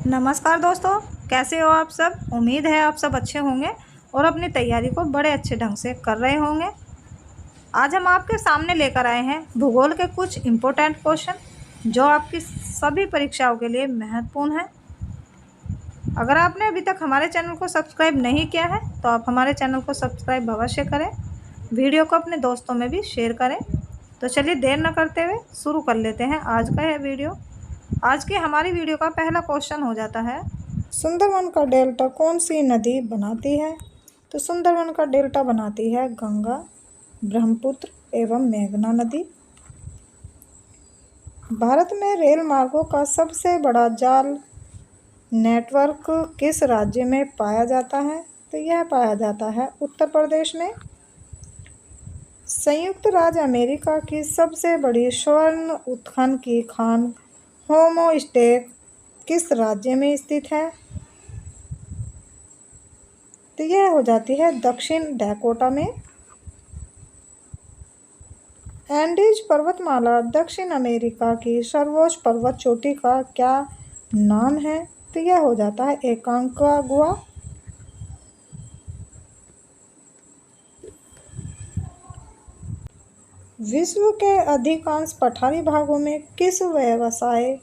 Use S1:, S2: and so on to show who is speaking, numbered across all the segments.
S1: नमस्कार दोस्तों, कैसे हो आप सब। उम्मीद है आप सब अच्छे होंगे और अपनी तैयारी को बड़े अच्छे ढंग से कर रहे होंगे। आज हम आपके सामने लेकर आए हैं भूगोल के कुछ इम्पोर्टेंट क्वेश्चन जो आपकी सभी परीक्षाओं के लिए महत्वपूर्ण हैं। अगर आपने अभी तक हमारे चैनल को सब्सक्राइब नहीं किया है तो आप हमारे चैनल को सब्सक्राइब अवश्य करें, वीडियो को अपने दोस्तों में भी शेयर करें। तो चलिए देर न करते हुए शुरू कर लेते हैं आज का यह वीडियो। आज की हमारी वीडियो का पहला क्वेश्चन हो जाता है, सुंदरवन का डेल्टा कौन सी नदी बनाती है। तो सुंदरवन का डेल्टा बनाती है गंगा, ब्रह्मपुत्र एवं मेघना नदी। भारत में रेल मार्गों का सबसे बड़ा जाल नेटवर्क किस राज्य में पाया जाता है। तो यह पाया जाता है उत्तर प्रदेश में। संयुक्त राज्य अमेरिका की सबसे बड़ी स्वर्ण उत्खनन की खान होमोस्टेक किस राज्य में स्थित है। तो यह हो जाती है दक्षिण डैकोटा में। एंडीज पर्वतमाला दक्षिण अमेरिका की सर्वोच्च पर्वत चोटी का क्या नाम है। तो यह हो जाता है एकांकागुआ। विश्व के अधिकांश पठारी भागों में किस व्यवसाय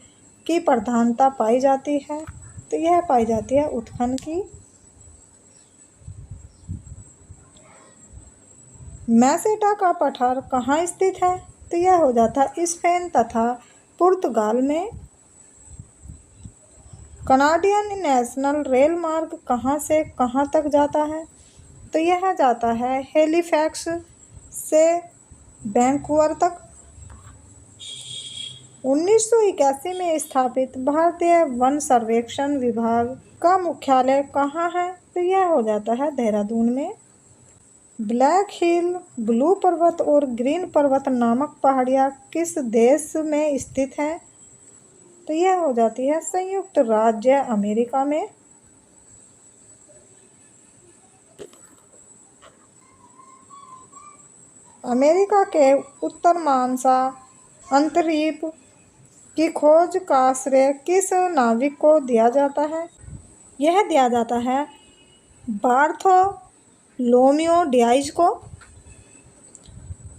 S1: की प्रधानता पाई जाती है। तो यह पाई जाती है उत्खनन की। मैसेटा का पठार कहाँ स्थित है। तो यह हो जाता है स्पेन तथा पुर्तगाल में। कनाडियन नेशनल रेल मार्ग कहाँ से कहाँ तक जाता है। तो यह जाता है हैलिफैक्स से वैंकूवर तक। 1981 में स्थापित भारतीय वन सर्वेक्षण विभाग का मुख्यालय कहाँ है। तो यह हो जाता है देहरादून में। ब्लैक हिल, ब्लू पर्वत और ग्रीन पर्वत नामक पहाड़ियाँ किस देश में स्थित हैं। तो यह हो जाती है संयुक्त राज्य अमेरिका में। अमेरिका के उत्तर मानसा अंतरीप की खोज का श्रेय किस नाविक को दिया जाता है। यह दिया जाता है बार्थोलोम्यू डियाज को।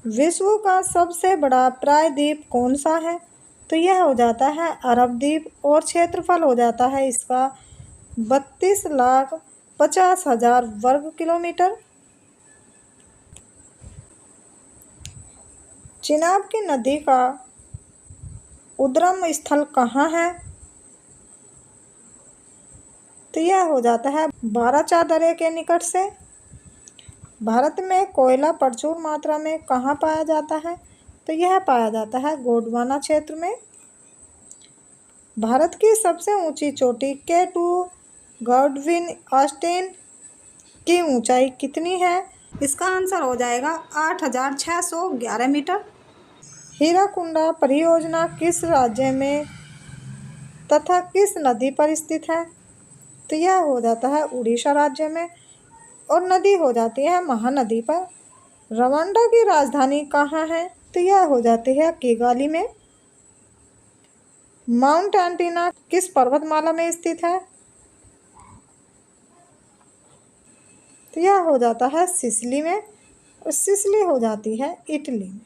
S1: विश्व का सबसे बड़ा प्रायद्वीप कौन सा है। तो यह हो जाता है अरब द्वीप और क्षेत्रफल हो जाता है इसका 32,50,000 वर्ग किलोमीटर। चिनाब की नदी का उद्गम स्थल कहाँ है। तो यह हो जाता है बाराचार दर्रे के निकट से। भारत में कोयला प्रचुर मात्रा में कहाँ पाया जाता है। तो यह पाया जाता है गोंडवाना क्षेत्र में। भारत की सबसे ऊंची चोटी K2 गॉडविन ऑस्टिन की ऊंचाई कितनी है। इसका आंसर हो जाएगा 8,611 मीटर। हीराकुंडा परियोजना किस राज्य में तथा किस नदी पर स्थित है। तो यह हो जाता है उड़ीसा राज्य में और नदी हो जाती है महानदी पर। रवांडा की राजधानी कहाँ है। तो यह हो जाती है किगाली में। माउंट एंटीना किस पर्वतमाला में स्थित है। तो यह हो जाता है सिसिली में और सिसिली हो जाती है इटली में।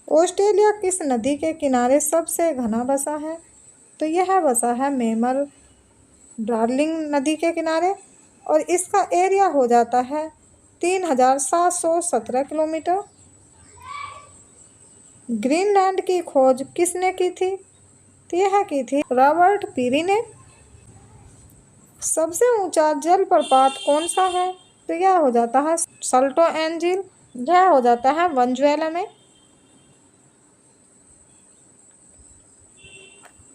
S1: ऑस्ट्रेलिया किस नदी के किनारे सबसे घना बसा है। तो यह बसा है मेमर डार्लिंग नदी के किनारे और इसका एरिया हो जाता है 3,717 किलोमीटर। ग्रीनलैंड की खोज किसने की थी। तो यह की थी रॉबर्ट पीरी ने। सबसे ऊंचा जलप्रपात कौन सा है। तो यह हो जाता है सल्टो एंजिल। यह हो जाता है वेनेजुएला में।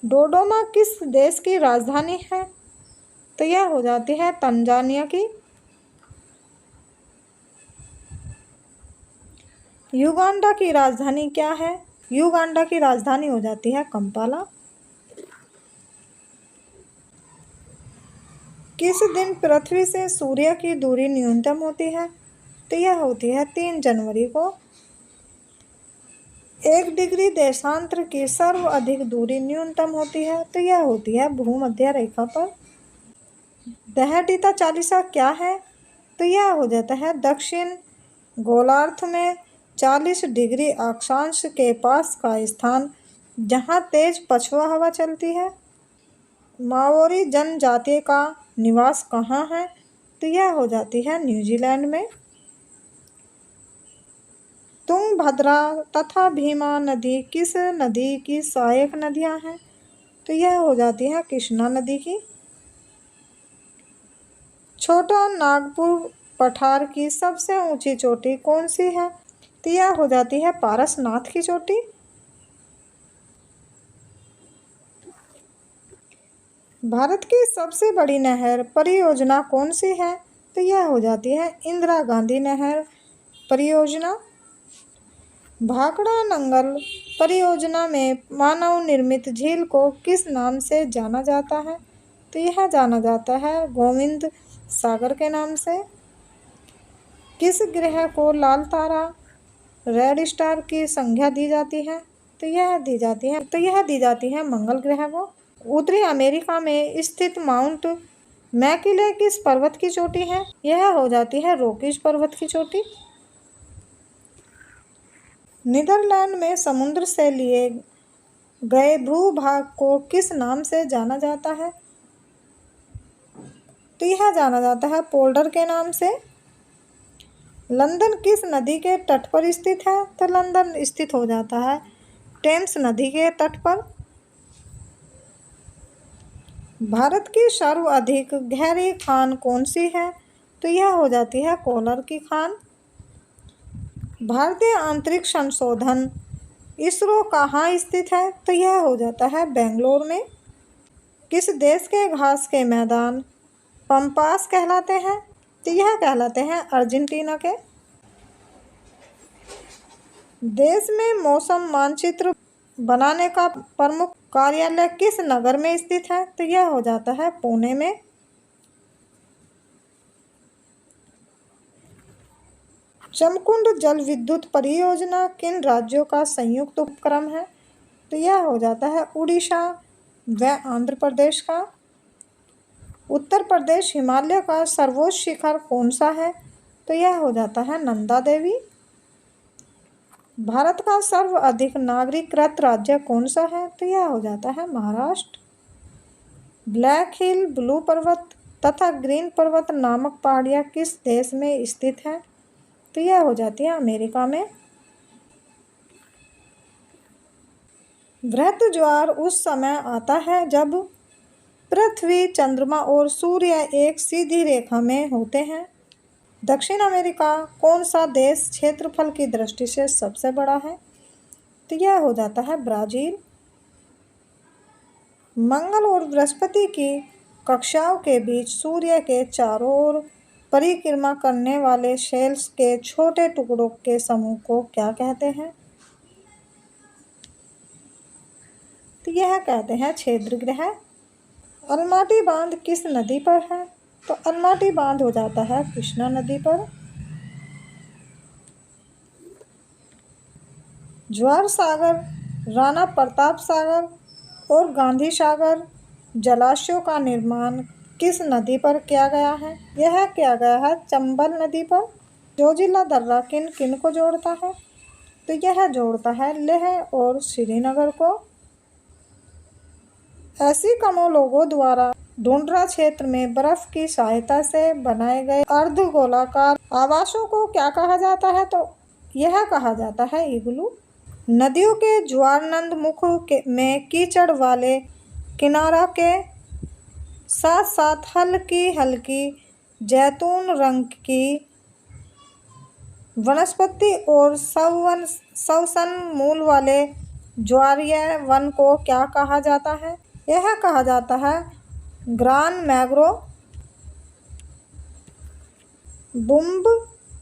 S1: डोडोमा किस देश की राजधानी है। तो यह हो जाती है तंजानिया की। युगांडा की राजधानी क्या है। युगांडा की राजधानी हो जाती है कंपाला। किस दिन पृथ्वी से सूर्य की दूरी न्यूनतम होती है। तो यह होती है 3 जनवरी को। 1 डिग्री देशांतर की सर्व अधिक दूरी न्यूनतम होती है, तो यह होती है भूमध्य रेखा पर। दहलीता चालीसा क्या है, तो यह हो जाता है दक्षिण गोलार्ध में 40 डिग्री अक्षांश के पास का स्थान जहाँ तेज पछुआ हवा चलती है। माओरी जनजाति का निवास कहाँ है, तो यह हो जाती है न्यूजीलैंड में। तुंगभद्रा तथा भीमा नदी किस नदी की सहायक नदियाँ हैं, तो यह हो जाती है कृष्णा नदी की। छोटा नागपुर पठार की सबसे ऊंची चोटी कौन सी है, तो यह हो जाती है पारसनाथ की चोटी। भारत की सबसे बड़ी नहर परियोजना कौन सी है, तो यह हो जाती है इंदिरा गांधी नहर परियोजना। भाखड़ा नंगल परियोजना में मानव निर्मित झील को किस नाम से जाना जाता है, तो यह जाना जाता है गोविंद सागर के नाम से। किस ग्रह को लाल तारा रेड स्टार की संज्ञा दी जाती है, तो यह दी जाती है मंगल ग्रह को। उत्तरी अमेरिका में स्थित माउंट मैकिले किस पर्वत की चोटी है, यह हो जाती है रॉकीज पर्वत की चोटी। नीदरलैंड में समुद्र से लिए गए भूभाग को किस नाम से जाना जाता है, तो यह जाना जाता है पोल्डर के नाम से। लंदन किस नदी के तट पर स्थित है, तो लंदन स्थित हो जाता है टेम्स नदी के तट पर। भारत की सर्वाधिक गहरी खान कौन सी है, तो यह हो जाती है कोलर की खान। भारतीय अंतरिक्ष संशोधन इसरो कहाँ स्थित है, तो यह हो जाता है बेंगलोर में। किस देश के घास के मैदान पंपास कहलाते हैं, तो यह कहलाते हैं अर्जेंटीना के। देश में मौसम मानचित्र बनाने का प्रमुख कार्यालय किस नगर में स्थित है, तो यह हो जाता है पुणे में। चमकुंड जल विद्युत परियोजना किन राज्यों का संयुक्त उपक्रम है, तो यह हो जाता है उड़ीसा व आंध्र प्रदेश का। उत्तर प्रदेश हिमालय का सर्वोच्च शिखर कौन सा है, तो यह हो जाता है नंदा देवी। भारत का सर्वाधिक नागरिकृत राज्य कौन सा है, तो यह हो जाता है महाराष्ट्र। ब्लैक हिल ब्लू पर्वत तथा ग्रीन पर्वत नामक पहाड़ियाँ किस देश में स्थित है, तो यह हो जाती है अमेरिका में। वृहत ज्वार उस समय आता है जब पृथ्वी चंद्रमा और सूर्य एक सीधी रेखा में होते हैं। दक्षिण अमेरिका कौन सा देश क्षेत्रफल की दृष्टि से सबसे बड़ा है, तो यह हो जाता है ब्राज़ील। मंगल और बृहस्पति की कक्षाओं के बीच सूर्य के चारों ओर परिक्रमा करने वाले शेल्स के छोटे टुकड़ों के समूह को क्या कहते हैं, तो यह कहते हैं क्षेत्र ग्रह। अलमाटी बांध किस नदी पर है, तो अलमाटी बांध हो जाता है कृष्णा नदी पर। ज्वार सागर, राणा प्रताप सागर और गांधी सागर जलाशयों का निर्माण किस नदी पर किया गया है, यह किया गया है चंबल नदी पर। जोजिला दर्रा किन किन को जोड़ता है, तो यह जोड़ता है लेह और श्रीनगर को। एस्किमो लोगों द्वारा टुंड्रा क्षेत्र में बर्फ की सहायता से बनाए गए अर्धगोलाकार आवासों को क्या कहा जाता है, तो यह कहा जाता है इग्लू। नदियों के ज्वारनद मुख में कीचड़ वाले किनारा के साथ साथ हल्की हल्की जैतून रंग की वनस्पति और श्वसन मूल वाले ज्वारीय वन को क्या कहा जाता है, यह कहा जाता है ग्रान मैंग्रोव। बुम्ब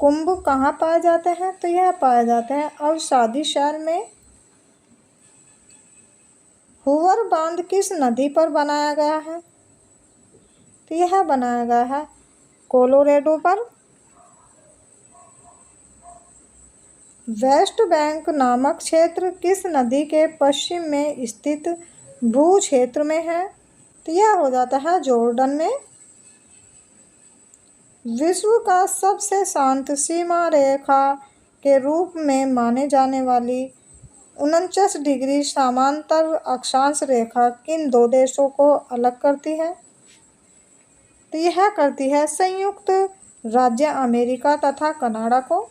S1: कुंभ कहाँ पाए जाते हैं, तो यह पाए जाते हैं अवसादी शहर में। हूवर बांध किस नदी पर बनाया गया है, तो यह बनाया गया है कोलोरेडो पर। वेस्ट बैंक नामक क्षेत्र किस नदी के पश्चिम में स्थित भू क्षेत्र में है? तो यह हो जाता है जॉर्डन में। विश्व का सबसे शांत सीमा रेखा के रूप में माने जाने वाली 49 डिग्री समांतर अक्षांश रेखा किन दो देशों को अलग करती है? तो यह करती है संयुक्त राज्य अमेरिका तथा कनाडा को।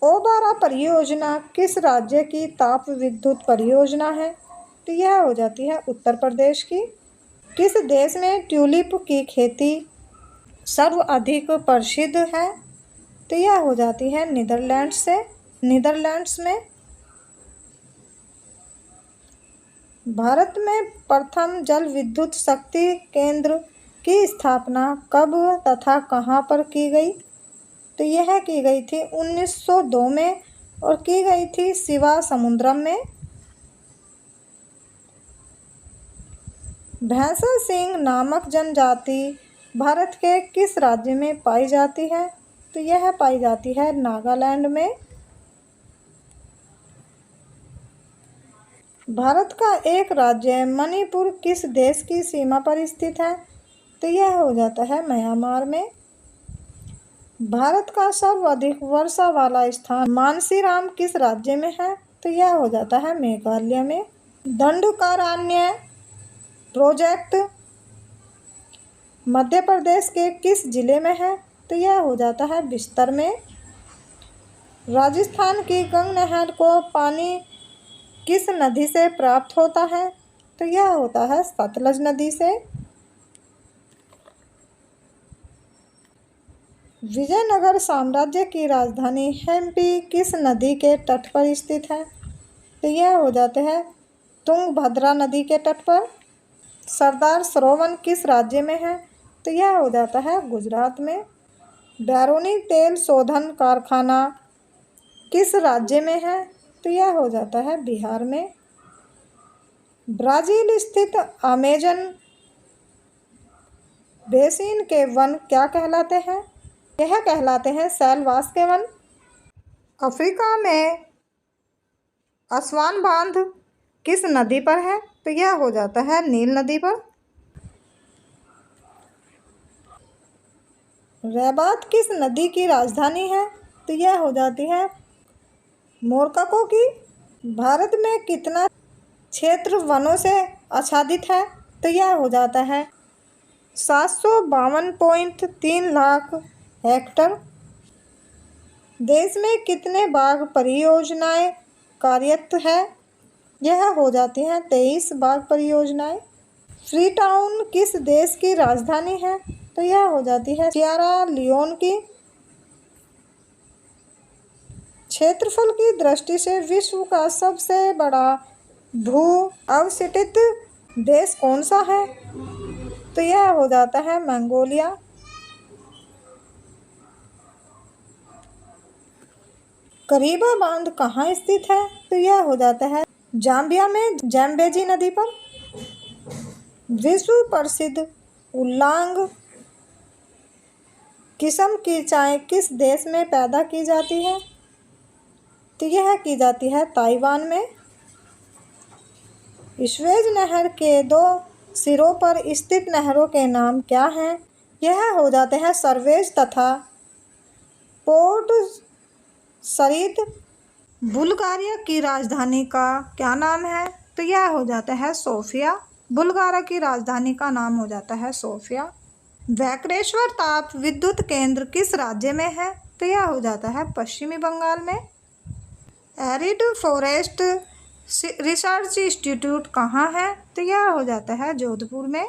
S1: ओबारा परियोजना किस राज्य की ताप विद्युत परियोजना है? तो यह हो जाती है उत्तर प्रदेश की। किस देश में ट्यूलिप की खेती सर्वाधिक प्रसिद्ध है? तो यह हो जाती है नीदरलैंड्स में। भारत में प्रथम जल विद्युत शक्ति केंद्र की स्थापना कब तथा कहाँ पर की गई? तो यह की गई थी 1902 में और की गई थी शिवा समुद्रम में। भैंसा सिंह नामक जनजाति भारत के किस राज्य में पाई जाती है? तो यह पाई जाती है नागालैंड में। भारत का एक राज्य मणिपुर किस देश की सीमा पर स्थित है? तो यह हो जाता है म्यांमार में। भारत का सर्वाधिक वर्षा वाला स्थान मानसीराम किस राज्य में है? तो यह हो जाता है मेघालय में। दंडकारण्य प्रोजेक्ट मध्य प्रदेश के किस जिले में है? तो यह हो जाता है बिस्तर में। राजस्थान की गंगा नहर को पानी किस नदी से प्राप्त होता है? तो यह होता है सतलज नदी से। विजयनगर साम्राज्य की राजधानी हम्पी किस नदी के तट पर स्थित है? तो यह हो जाते हैं तुंगभद्रा नदी के तट पर। सरदार सरोवर किस राज्य में है? तो यह हो जाता है गुजरात में। बैरोनी तेल शोधन कारखाना किस राज्य में है? तो यह हो जाता है बिहार में। ब्राज़ील स्थित अमेजन बेसिन के वन क्या कहलाते हैं? यह कहलाते हैं शैलवास के वन। अफ्रीका में असवान बांध किस नदी पर है? तो यह हो जाता है नील नदी पर। रबात किस नदी की राजधानी है? तो यह हो जाती है मोरक्को की। भारत में कितना क्षेत्र वनों से आच्छादित है? तो यह हो जाता है 752.3 लाख हेक्टर। देश में कितने बाघ परियोजनाएं कार्यरत है? यह हो जाती हैं 23 बाघ परियोजनाएं। फ्रीटाउन किस देश की राजधानी है? तो यह हो जाती है सिएरा लियोन की। क्षेत्रफल की दृष्टि से विश्व का सबसे बड़ा भू अवसिटित देश कौन सा है? तो यह हो जाता है मंगोलिया। करीबा बांध कहाँ स्थित है? तो यह हो जाता है जाम्बिया में जैम्बेजी नदी पर। विश्व प्रसिद्ध उलांग किस्म की चाय किस देश में पैदा की जाती है? तो यह की जाती है ताइवान में। स्वेज नहर के दो सिरों पर स्थित नहरों के नाम क्या हैं? यह हो जाते हैं सर्वेज तथा पोर्ट सरीद। बुल्गारिया की राजधानी का क्या नाम है? तो यह हो जाता है सोफिया। बुल्गारिया की राजधानी का नाम हो जाता है सोफिया। वैक्रेश्वर ताप विद्युत केंद्र किस राज्य में है? तो यह हो जाता है पश्चिमी बंगाल में। एरिड फॉरेस्ट रिसर्च इंस्टीट्यूट कहाँ है? तो यह हो जाता है जोधपुर में।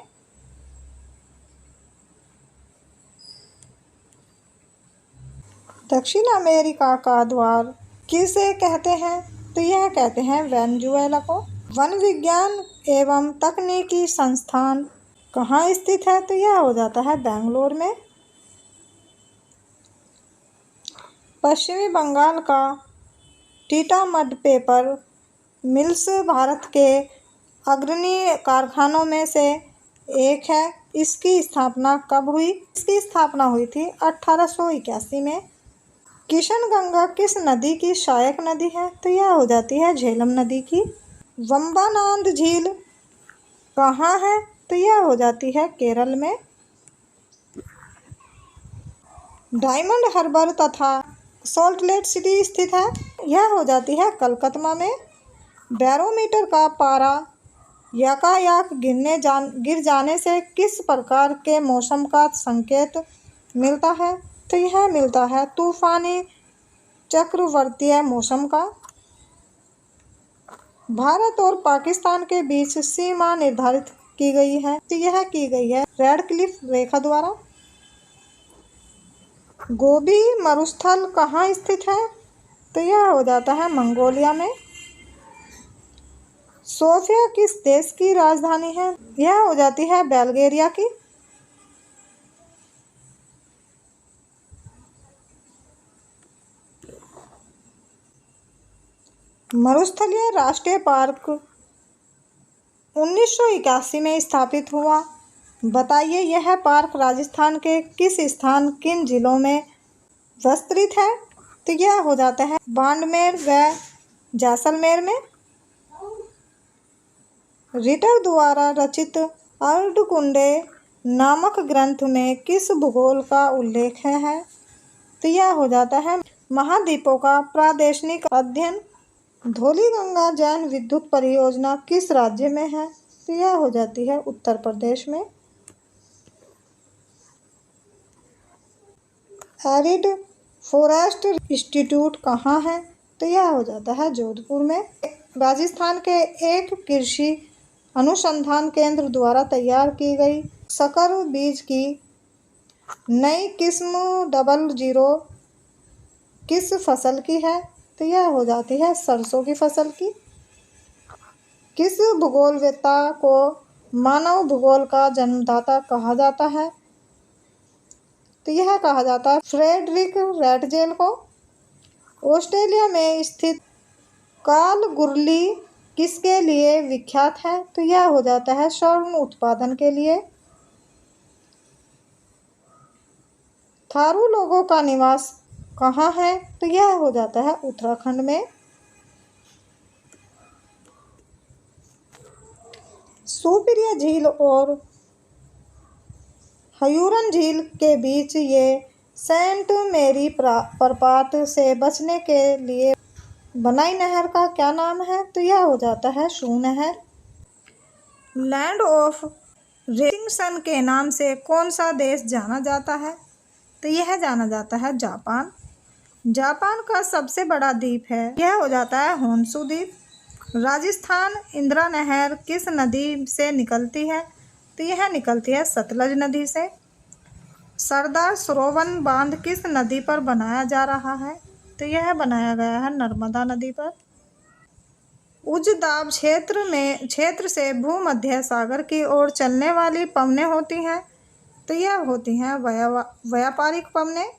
S1: दक्षिण अमेरिका का द्वार किसे कहते हैं? तो यह कहते हैं वेनेजुएला को। वन विज्ञान एवं तकनीकी संस्थान कहाँ स्थित है? तो यह हो जाता है बेंगलोर में। पश्चिमी बंगाल का टीटामड पेपर मिल्स भारत के अग्रणी कारखानों में से एक है। इसकी स्थापना कब हुई? इसकी स्थापना हुई थी 1881 में। किशनगंगा किस नदी की सहायक नदी है? तो यह हो जाती है झेलम नदी की। वम्बानांद झील कहाँ है? तो यह हो जाती है केरल में। डायमंड हार्बर तथा सॉल्ट लेक सिटी स्थित है। यह हो जाती है कलकत्ता में। बैरोमीटर का पारा यातायात गिर जाने से किस प्रकार के मौसम का संकेत मिलता है? तो यह मिलता है तूफानी चक्रवातीय मौसम का। भारत और पाकिस्तान के बीच सीमा निर्धारित की गई है, तो यह की गई है रेड क्लिफ रेखा द्वारा। गोबी मरुस्थल कहाँ स्थित है? तो यह हो जाता है मंगोलिया में। सोफिया किस देश की राजधानी है? यह हो जाती है बल्गेरिया की। मरुस्थलीय राष्ट्रीय पार्क 1981 में स्थापित हुआ। बताइए यह पार्क राजस्थान के किन जिलों में विस्तृत है? तो यह हो जाता है बाड़मेर व जैसलमेर में। रिटर द्वारा रचित अर्धकुंडे नामक ग्रंथ में किस भूगोल का उल्लेख है? तो यह हो जाता है महाद्वीपों का प्रादेशिक अध्ययन। धौलीगंगा जैन विद्युत परियोजना किस राज्य में है? तो यह हो जाती है उत्तर प्रदेश में। एरिड फॉरेस्ट इंस्टीट्यूट कहाँ है? तो यह हो जाता है जोधपुर में। राजस्थान के एक कृषि अनुसंधान केंद्र द्वारा तैयार की गई संकर बीज की नई किस्म 00 किस फसल की है? तो यह हो जाती है सरसों की फसल की। किस भूगोलवेत्ता को मानव भूगोल का जन्मदाता कहा जाता है? तो यह कहा जाता है फ्रेडरिक रैटजेल को। ऑस्ट्रेलिया में स्थित कालगुरली किसके लिए विख्यात है? तो यह हो जाता है स्वर्ण उत्पादन के लिए। थारू लोगों का निवास कहाँ है? तो यह हो जाता है उत्तराखंड में। सुपिरिया झील और हयूरन झील के बीच ये सेंट मेरी प्रपात से बचने के लिए बनाई नहर का क्या नाम है? तो यह हो जाता है शू नहर। लैंड ऑफ रेसिंग सन के नाम से कौन सा देश जाना जाता है? तो यह जाना जाता है जापान। जापान का सबसे बड़ा द्वीप है, यह हो जाता है होन्शु द्वीप। राजस्थान इंदिरा नहर किस नदी से निकलती है? तो यह निकलती है सतलज नदी से। सरदार सरोवर बांध किस नदी पर बनाया जा रहा है? तो यह बनाया गया है नर्मदा नदी पर। उच्च दाब क्षेत्र से भूमध्य सागर की ओर चलने वाली पवनें होती हैं, तो यह होती हैं व्यापारिक पवनें।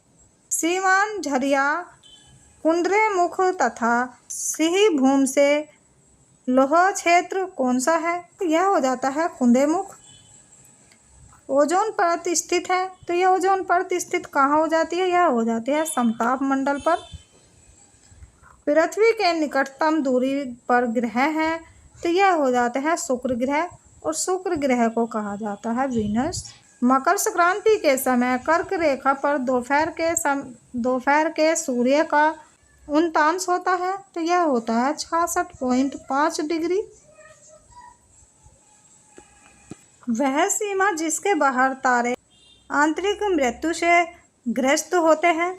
S1: सीवान, झरिया, कुद्रेमुख तथा सिंहभूम से लोह क्षेत्र कौन सा है? तो यह हो जाता है कुद्रेमुख। ओजोन परत स्थित है, तो यह ओजोन परत स्थित कहाँ हो जाती है? यह हो जाती है समताप मंडल पर। पृथ्वी के निकटतम दूरी पर ग्रह है, तो यह हो जाते हैं शुक्र ग्रह, और शुक्र ग्रह को कहा जाता है वीनस। मकर संक्रांति के समय कर्क रेखा पर दोपहर के सूर्य का उतांश होता है, तो यह होता है 66.5 डिग्री। वह सीमा जिसके बाहर तारे आंतरिक मृत्यु से ग्रस्त होते हैं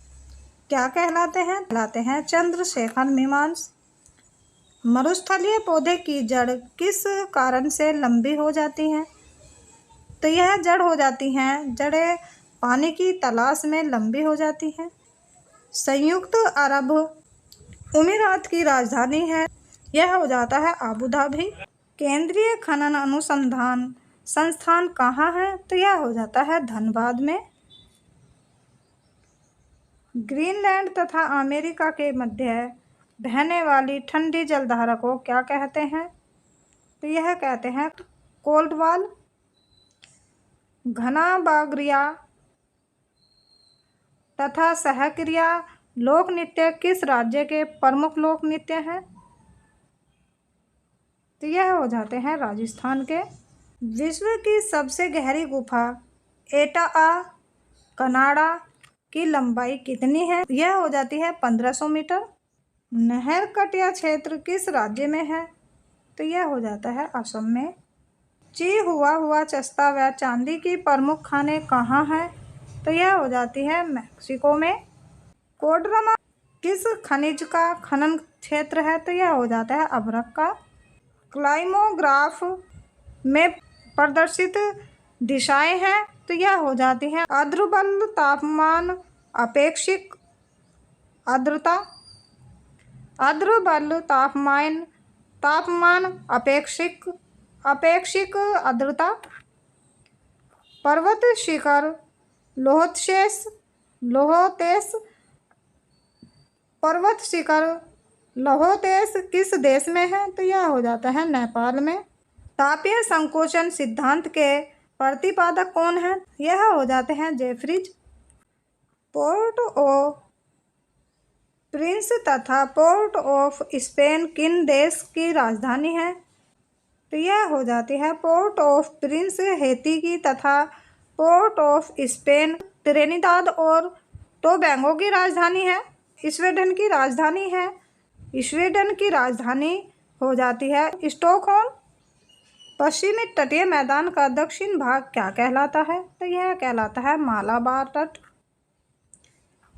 S1: क्या कहलाते हैं? कहलाते हैं चंद्रशेखर मीमांस। मरुस्थलीय पौधे की जड़ किस कारण से लंबी हो जाती हैं? तो यह जड़ हो जाती हैं, जड़ें पानी की तलाश में लंबी हो जाती हैं। संयुक्त अरब अमीरात की राजधानी है, यह हो जाता है आबू धाबी। केंद्रीय खनन अनुसंधान संस्थान कहाँ है? तो यह हो जाता है धनबाद में। ग्रीनलैंड तथा अमेरिका के मध्य बहने वाली ठंडी जलधारा को क्या कहते हैं? तो यह कहते हैं कोल्ड वॉल। घनाबाग्रिया तथा सहक्रिया लोक नृत्य किस राज्य के प्रमुख लोक नृत्य हैं? तो यह हो जाते हैं राजस्थान के। विश्व की सबसे गहरी गुफा एटाआ कनाडा की लंबाई कितनी है? यह हो जाती है 1500 मीटर। नहर कटिया क्षेत्र किस राज्य में है? तो यह हो जाता है असम में। ची हुआ चस्ता व चांदी की प्रमुख खाने कहाँ हैं? तो यह हो जाती है मैक्सिको में। कोडरमा किस खनिज का खनन क्षेत्र है? तो यह हो जाता है अभ्रक का। क्लाइमोग्राफ में प्रदर्शित दिशाएं हैं, तो यह हो जाती हैं आर्द्रबल तापमान अपेक्षिक आर्द्रता, आर्द्रबल तापमान अपेक्षिक आर्द्रता। पर्वत शिखर लोहोतेस पर्वत शिखर लोहोतेस किस देश में है? तो यह हो जाता है नेपाल में। तापीय संकोचन सिद्धांत के प्रतिपादक कौन है? यह हो जाते हैं जेफ्रीज। पोर्ट ऑफ प्रिंस तथा पोर्ट ऑफ स्पेन किन देश की राजधानी है? तो यह हो जाती है पोर्ट ऑफ प्रिंस हैती की तथा पोर्ट ऑफ स्पेन त्रिनिदाद और टोबैगो की राजधानी है। स्वीडन की राजधानी है। स्वीडन की राजधानी हो जाती है स्टॉकहोल्म। पश्चिमी तटीय मैदान का दक्षिण भाग क्या कहलाता है? तो यह कहलाता है मालाबार तट।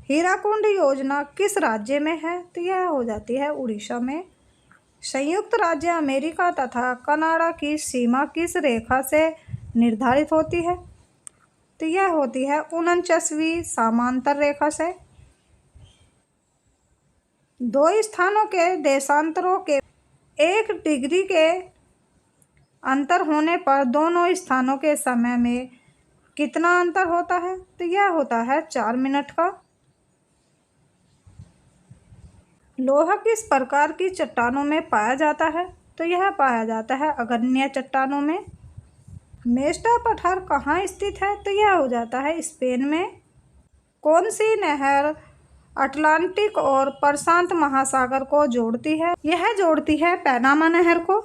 S1: हीराकुंड योजना किस राज्य में है? तो यह हो जाती है उड़ीसा में। संयुक्त राज्य अमेरिका तथा कनाडा की सीमा किस रेखा से निर्धारित होती है? तो यह होती है 49वीं समांतर रेखा से। दो स्थानों के देशांतरों के 1 डिग्री के अंतर होने पर दोनों स्थानों के समय में कितना अंतर होता है? तो यह होता है 4 मिनट का। लोहा किस प्रकार की चट्टानों में पाया जाता है? तो यह पाया जाता है अग्रण्य चट्टानों में। मेस्टा पठार कहाँ स्थित है? तो यह हो जाता है स्पेन में। कौन सी नहर अटलांटिक और प्रशांत महासागर को जोड़ती है? यह जोड़ती है पैनामा नहर को।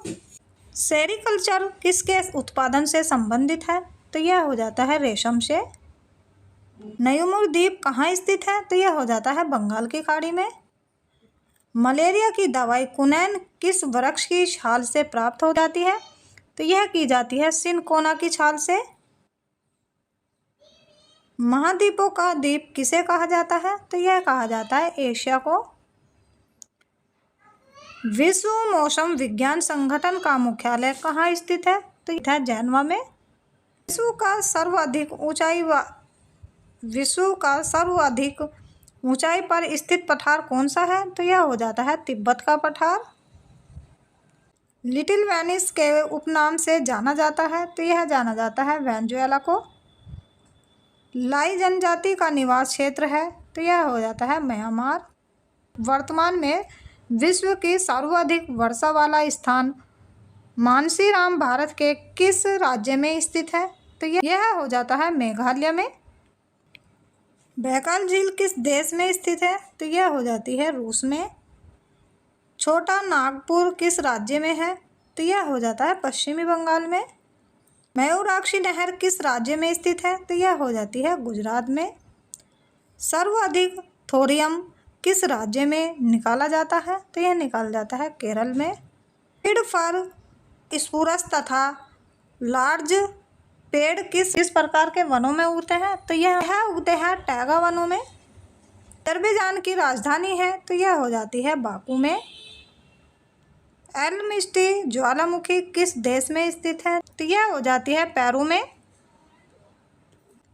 S1: सेरीकल्चर किसके उत्पादन से संबंधित है? तो यह हो जाता है रेशम से। न्यूमुर द्वीप कहाँ स्थित है? तो यह हो जाता है बंगाल की खाड़ी में। मलेरिया की दवाई कुनैन किस वृक्ष की छाल से प्राप्त हो जाती है? तो यह की जाती है सिनकोना की छाल से। महाद्वीपों का द्वीप किसे कहा जाता है? तो यह कहा जाता है एशिया को। विश्व मौसम विज्ञान संगठन का मुख्यालय कहाँ स्थित है? तो यह है जेनेवा में। विश्व का सर्वाधिक ऊंचाई पर स्थित पठार कौन सा है? तो यह हो जाता है तिब्बत का पठार। लिटिल वेनिस के उपनाम से जाना जाता है, तो यह जाना जाता है वेनेजुएला को। लाई जनजाति का निवास क्षेत्र है, तो यह हो जाता है म्यांमार। वर्तमान में विश्व की सर्वाधिक वर्षा वाला स्थान मानसीराम भारत के किस राज्य में स्थित है? तो यह हो जाता है मेघालय में। बैकाल झील किस देश में स्थित है? तो यह हो जाती है रूस में। छोटा नागपुर किस राज्य में है? तो यह हो जाता है पश्चिमी बंगाल में। मयूराक्षी नहर किस राज्य में स्थित है? तो यह हो जाती है गुजरात में। सर्वाधिक थोरियम किस राज्य में निकाला जाता है? तो यह निकाला जाता है केरल में। पेड़ फर स्पूरस तथा लार्ज पेड़ किस प्रकार के वनों में उगते हैं? तो यह उगते हैं टैगा वनों में। अजरबैजान की राजधानी है, तो यह हो जाती है बाकू में। एलमिस्टी ज्वालामुखी किस देश में स्थित है? तो यह हो जाती है पेरू में।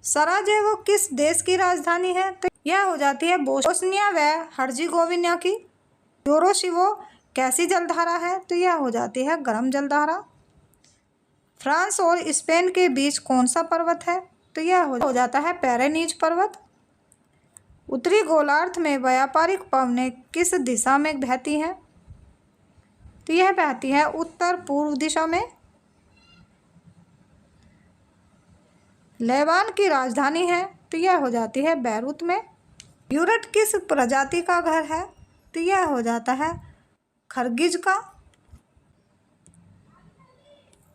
S1: सराजेवो किस देश की राजधानी है? तो यह हो जाती है बोस्निया व हर्जेगोविना की। योरोशिवो कैसी जलधारा है? तो यह हो जाती है गर्म जलधारा। फ्रांस और स्पेन के बीच कौन सा पर्वत है? तो यह हो जाता है पेरेनीज पर्वत। उत्तरी गोलार्ध में व्यापारिक पवनें किस दिशा में बहती हैं? तो यह बहती है उत्तर पूर्व दिशा में। लेबान की राजधानी है, तो यह हो जाती है बैरूत में। यूरट किस प्रजाति का घर है, तो यह हो जाता है खरगिज का।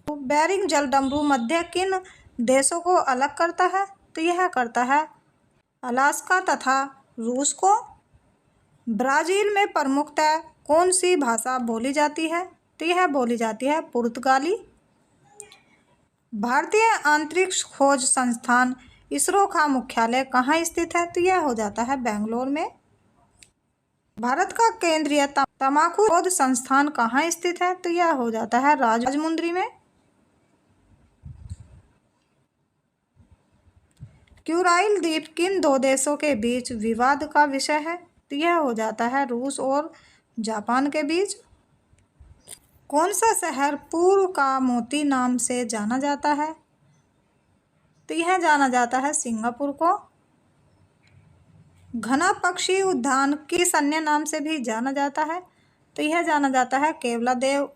S1: बेरिंग जलडमरू मध्य किन देशों को अलग करता है, तो यह करता है अलास्का तथा रूस को। ब्राज़ील में प्रमुखतः कौन सी भाषा बोली जाती है, तो यह बोली जाती है पुर्तगाली। भारतीय अंतरिक्ष खोज संस्थान इसरो का मुख्यालय कहाँ स्थित है, तो यह हो जाता है बेंगलोर में। भारत का केंद्रीय तंबाकू शोध संस्थान कहाँ स्थित है, तो यह हो जाता है राजमुंद्री में। क्यूराइल द्वीप किन दो देशों के बीच विवाद का विषय है, तो यह हो जाता है रूस और जापान के बीच। कौन सा शहर पूर्व का मोती नाम से जाना जाता है, तो यह जाना जाता है सिंगापुर को। घना पक्षी उद्यान किस अन्य नाम से भी जाना जाता है, तो यह जाना जाता है केवलादेव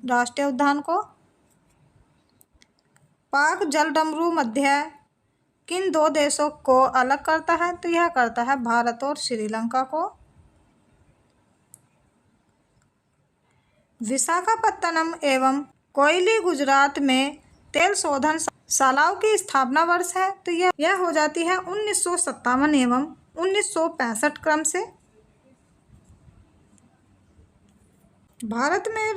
S1: राष्ट्रीय उद्यान को। पाक जलडमरू मध्य किन दो देशों को अलग करता है, तो यह करता है भारत और श्रीलंका को। विशाखापत्तनम एवं कोयली गुजरात में तेल शोधन शालाओं की स्थापना वर्ष है, तो यह हो जाती है 1957 एवं 1965 क्रम से। भारत में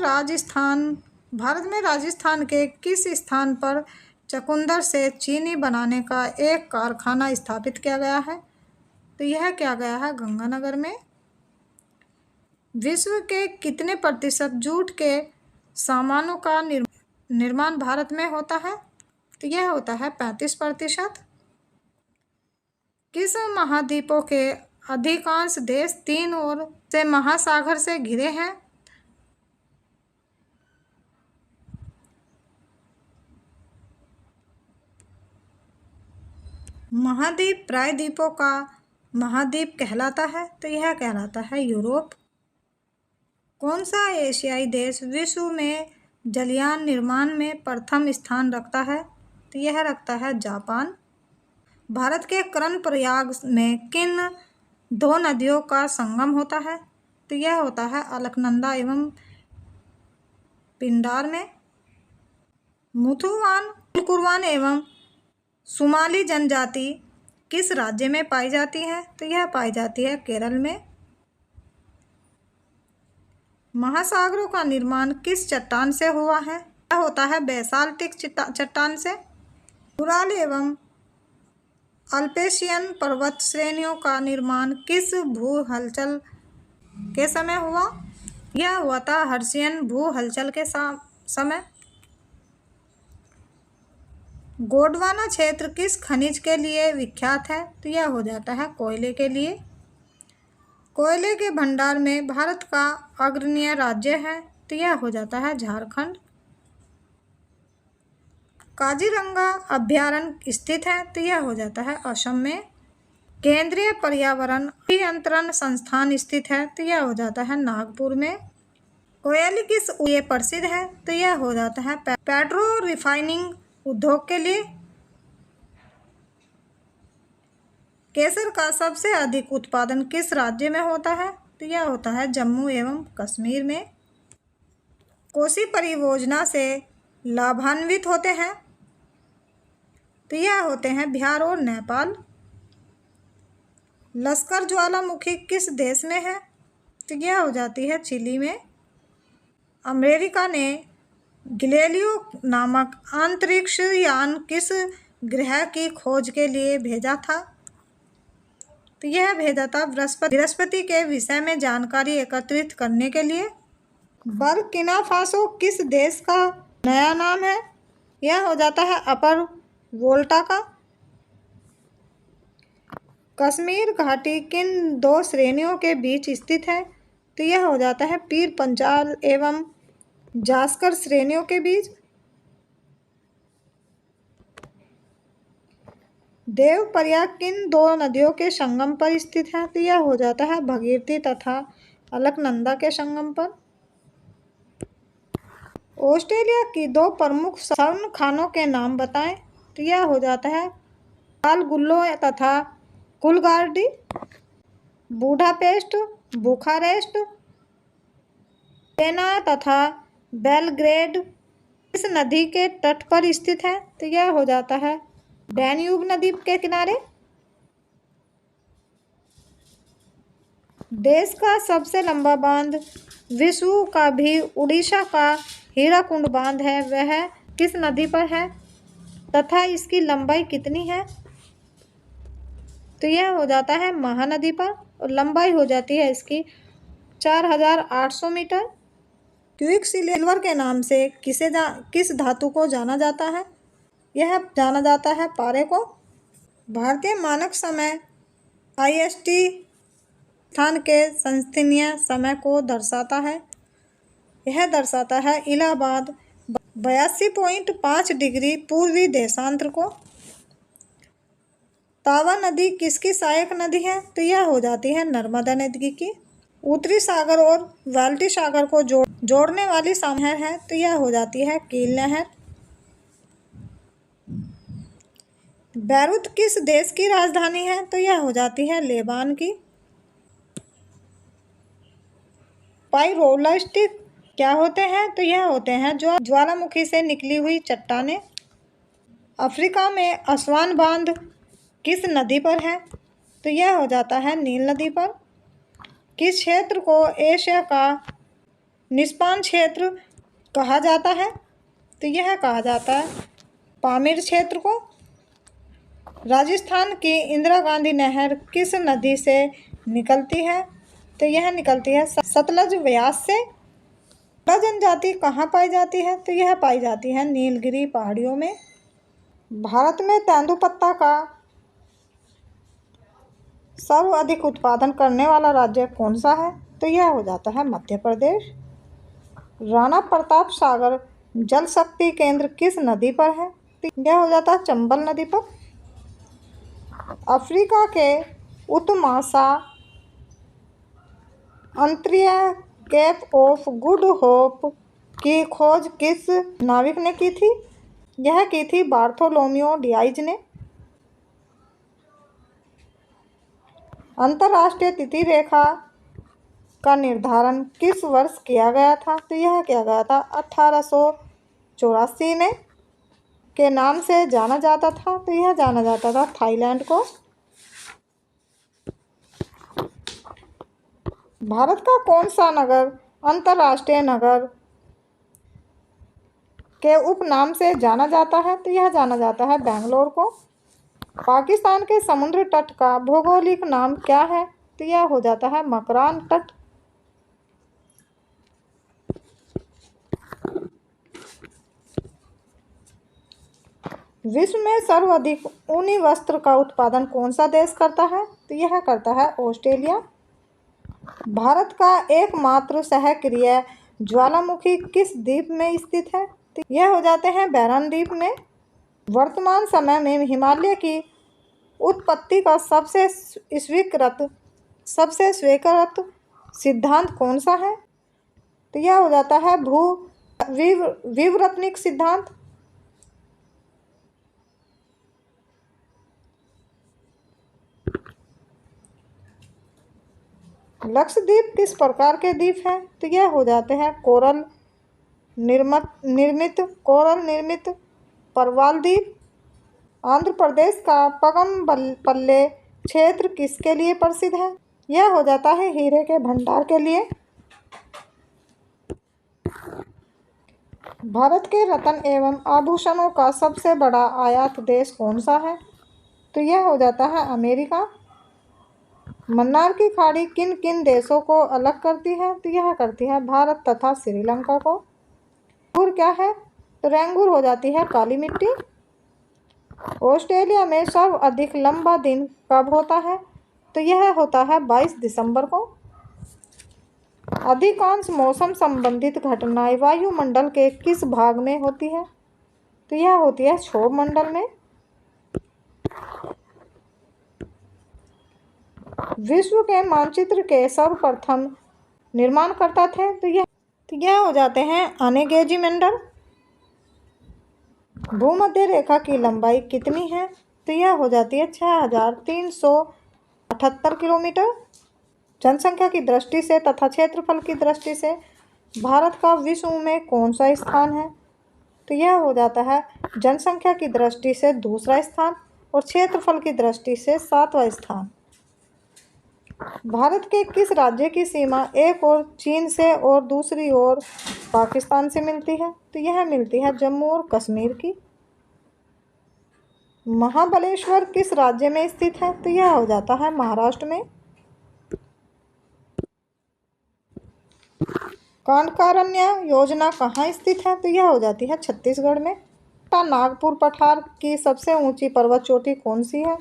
S1: राजस्थान के किस स्थान पर चुकंदर से चीनी बनाने का एक कारखाना स्थापित किया गया है, तो यह किया गया है गंगानगर में। विश्व के कितने प्रतिशत जूट के सामानों का निर्माण भारत में होता है, तो यह होता है 35%। किस महाद्वीपों के अधिकांश देश तीन ओर से महासागर से घिरे हैं, महाद्वीप प्रायद्वीपों का महाद्वीप कहलाता है, तो यह कहलाता है यूरोप। कौन सा एशियाई देश विश्व में जलयान निर्माण में प्रथम स्थान रखता है, तो यह रखता है जापान। भारत के कर्णप्रयाग में किन दो नदियों का संगम होता है, तो यह होता है अलकनंदा एवं पिंडार में। मुथुवान, कुरवान एवं सुमाली जनजाति किस राज्य में पाई जाती है, तो यह पाई जाती है केरल में। महासागरों का निर्माण किस चट्टान से हुआ है, यह होता है बेसाल्टिक चट्टान से। उराल एवं अल्पेशियन पर्वत श्रेणियों का निर्माण किस भू हलचल के समय हुआ, यह हुआ था हर्शियन भू हलचल के समय। गोंडवाना क्षेत्र किस खनिज के लिए विख्यात है, तो यह हो जाता है कोयले के लिए। कोयले के भंडार में भारत का अग्रणी राज्य है, तो यह हो जाता है झारखंड। काजीरंगा अभयारण्य स्थित है, तो यह हो जाता है असम में। केंद्रीय पर्यावरण अभियंत्रण संस्थान स्थित है, तो यह हो जाता है नागपुर में। कोयले किस ये प्रसिद्ध है, तो यह हो जाता है पेट्रो रिफाइनिंग उद्योग के लिए। केसर का सबसे अधिक उत्पादन किस राज्य में होता है, तो यह होता है जम्मू एवं कश्मीर में। कोसी परियोजना से लाभान्वित होते हैं, तो यह होते हैं बिहार और नेपाल। लश्कर ज्वालामुखी किस देश में है, तो यह हो जाती है चिली में। अमेरिका ने गैलीलियो नामक अंतरिक्ष यान किस ग्रह की खोज के लिए भेजा था, तो यह भेजा था बृहस्पति के विषय में जानकारी एकत्रित करने के लिए। बर्किना फासो किस देश का नया नाम है, यह हो जाता है अपर वोल्टा का। कश्मीर घाटी किन दो श्रेणियों के बीच स्थित है, तो यह हो जाता है पीर पंचाल एवं जास्कर श्रेणियों के बीच। देवप्रयाग किन दो नदियों के संगम पर स्थित है, तो यह हो जाता है भगीरथी तथा अलकनंदा के संगम पर। ऑस्ट्रेलिया की दो प्रमुख स्वर्ण खानों के नाम बताएं, तो यह हो जाता है कालगुल्लो तथा कुलगार्डी, बूडापेस्ट, बुखारेस्ट, वेना तथा बेलग्रेड इस नदी के तट पर स्थित है। तो यह हो जाता है डैन्यूब नदी के किनारे। देश का सबसे लंबा बांध, विश्व का भी उड़ीसा का हीराकुंड बांध है, वह किस नदी पर है तथा इसकी लंबाई कितनी है? तो यह हो जाता है महानदी पर और लंबाई हो जाती है इसकी 4800 मीटर। क्विक सिल्वर के नाम से किस धातु को जाना जाता है? यह जाना जाता है पारे को। भारतीय मानक समय IST स्थान के संस्थानीय समय को दर्शाता है। यह दर्शाता है इलाहाबाद 82.5 डिग्री पूर्वी देशांतर को। तावा नदी किसकी सहायक नदी है? तो यह हो जाती है नर्मदा नदी की। उत्तरी सागर और बाल्टी सागर को जोड़ने वाली नहर है, तो यह हो जाती है कील नहर। बैरूत किस देश की राजधानी है? तो यह हो जाती है लेबान की। पाइरोलास्टिक क्या होते हैं? तो यह होते हैं ज्वालामुखी से निकली हुई चट्टानें। अफ्रीका में असवान बांध किस नदी पर है? तो यह हो जाता है नील नदी पर। किस क्षेत्र को एशिया का निस्पान क्षेत्र कहा जाता है? तो यह कहा जाता है पामीर क्षेत्र को। राजस्थान की इंदिरा गांधी नहर किस नदी से निकलती है? तो यह निकलती है सतलज व्यास से। जनजाति कहाँ पाई जाती है? तो यह पाई जाती है नीलगिरी पहाड़ियों में। भारत में तेंदुपत्ता का सर्वाधिक उत्पादन करने वाला राज्य कौन सा है? तो यह हो जाता है मध्य प्रदेश। राणा प्रताप सागर जल शक्ति केंद्र किस नदी पर है? तो यह हो जाता है चंबल नदी पर। अफ्रीका के उत्तमासा अंतरिय केप ऑफ गुड होप की खोज किस नाविक ने की थी? यह की थी बार्थोलोम्यू डियाज ने। अंतर्राष्ट्रीय तिथि रेखा का निर्धारण किस वर्ष किया गया था? तो यह किया गया था 1884 में। के नाम से जाना जाता था? तो यह जाना जाता था थाईलैंड को। भारत का कौन सा नगर अंतर्राष्ट्रीय नगर के उपनाम से जाना जाता है? तो यह जाना जाता है बेंगलोर को। पाकिस्तान के समुद्र तट का भौगोलिक नाम क्या है? तो यह हो जाता है मकरान तट। विश्व में सर्वाधिक ऊनी वस्त्र का उत्पादन कौन सा देश करता है? तो यह करता है ऑस्ट्रेलिया। भारत का एकमात्र सहक्रिय ज्वालामुखी किस द्वीप में स्थित है? तो यह हो जाते हैं बैरन द्वीप में। वर्तमान समय में हिमालय की उत्पत्ति का सबसे स्वीकृत सिद्धांत कौन सा है? तो यह हो जाता है विवर्तनिक सिद्धांत। लक्षद्वीप किस प्रकार के द्वीप हैं? तो यह हो जाते हैं कोरल निर्मित परवाल द्वीप। आंध्र प्रदेश का पगमपल्ले क्षेत्र किसके लिए प्रसिद्ध है? यह हो जाता है हीरे के भंडार के लिए। भारत के रत्न एवं आभूषणों का सबसे बड़ा आयात देश कौन सा है? तो यह हो जाता है अमेरिका। मन्नार की खाड़ी किन किन देशों को अलग करती है? तो यह करती है भारत तथा श्रीलंका को। रेंगूर क्या है? तो रेंगूर हो जाती है काली मिट्टी। ऑस्ट्रेलिया में सर्वाधिक लंबा दिन कब होता है? तो यह होता है 22 दिसंबर को। अधिकांश मौसम संबंधित घटनाएं वायुमंडल के किस भाग में होती है? तो यह होती है क्षोभ मंडल में। विश्व के मानचित्र के सर्वप्रथम निर्माणकर्ता थे? तो यह हो जाते हैं अने गेजी मेंडल। भूमध्य रेखा की लंबाई कितनी है? तो यह हो जाती है 6378 किलोमीटर। जनसंख्या की दृष्टि से तथा क्षेत्रफल की दृष्टि से भारत का विश्व में कौन सा स्थान है? तो यह हो जाता है जनसंख्या की दृष्टि से दूसरा स्थान और क्षेत्रफल की दृष्टि से 7वां स्थान। भारत के किस राज्य की सीमा एक ओर चीन से और दूसरी ओर पाकिस्तान से मिलती है? तो यह मिलती है जम्मू और कश्मीर की। महाबलेश्वर किस राज्य में स्थित है? तो यह हो जाता है महाराष्ट्र में। कांडकारण्य योजना कहाँ स्थित है? तो यह हो जाती है छत्तीसगढ़ में। नागपुर पठार की सबसे ऊंची पर्वत चोटी कौन सी है?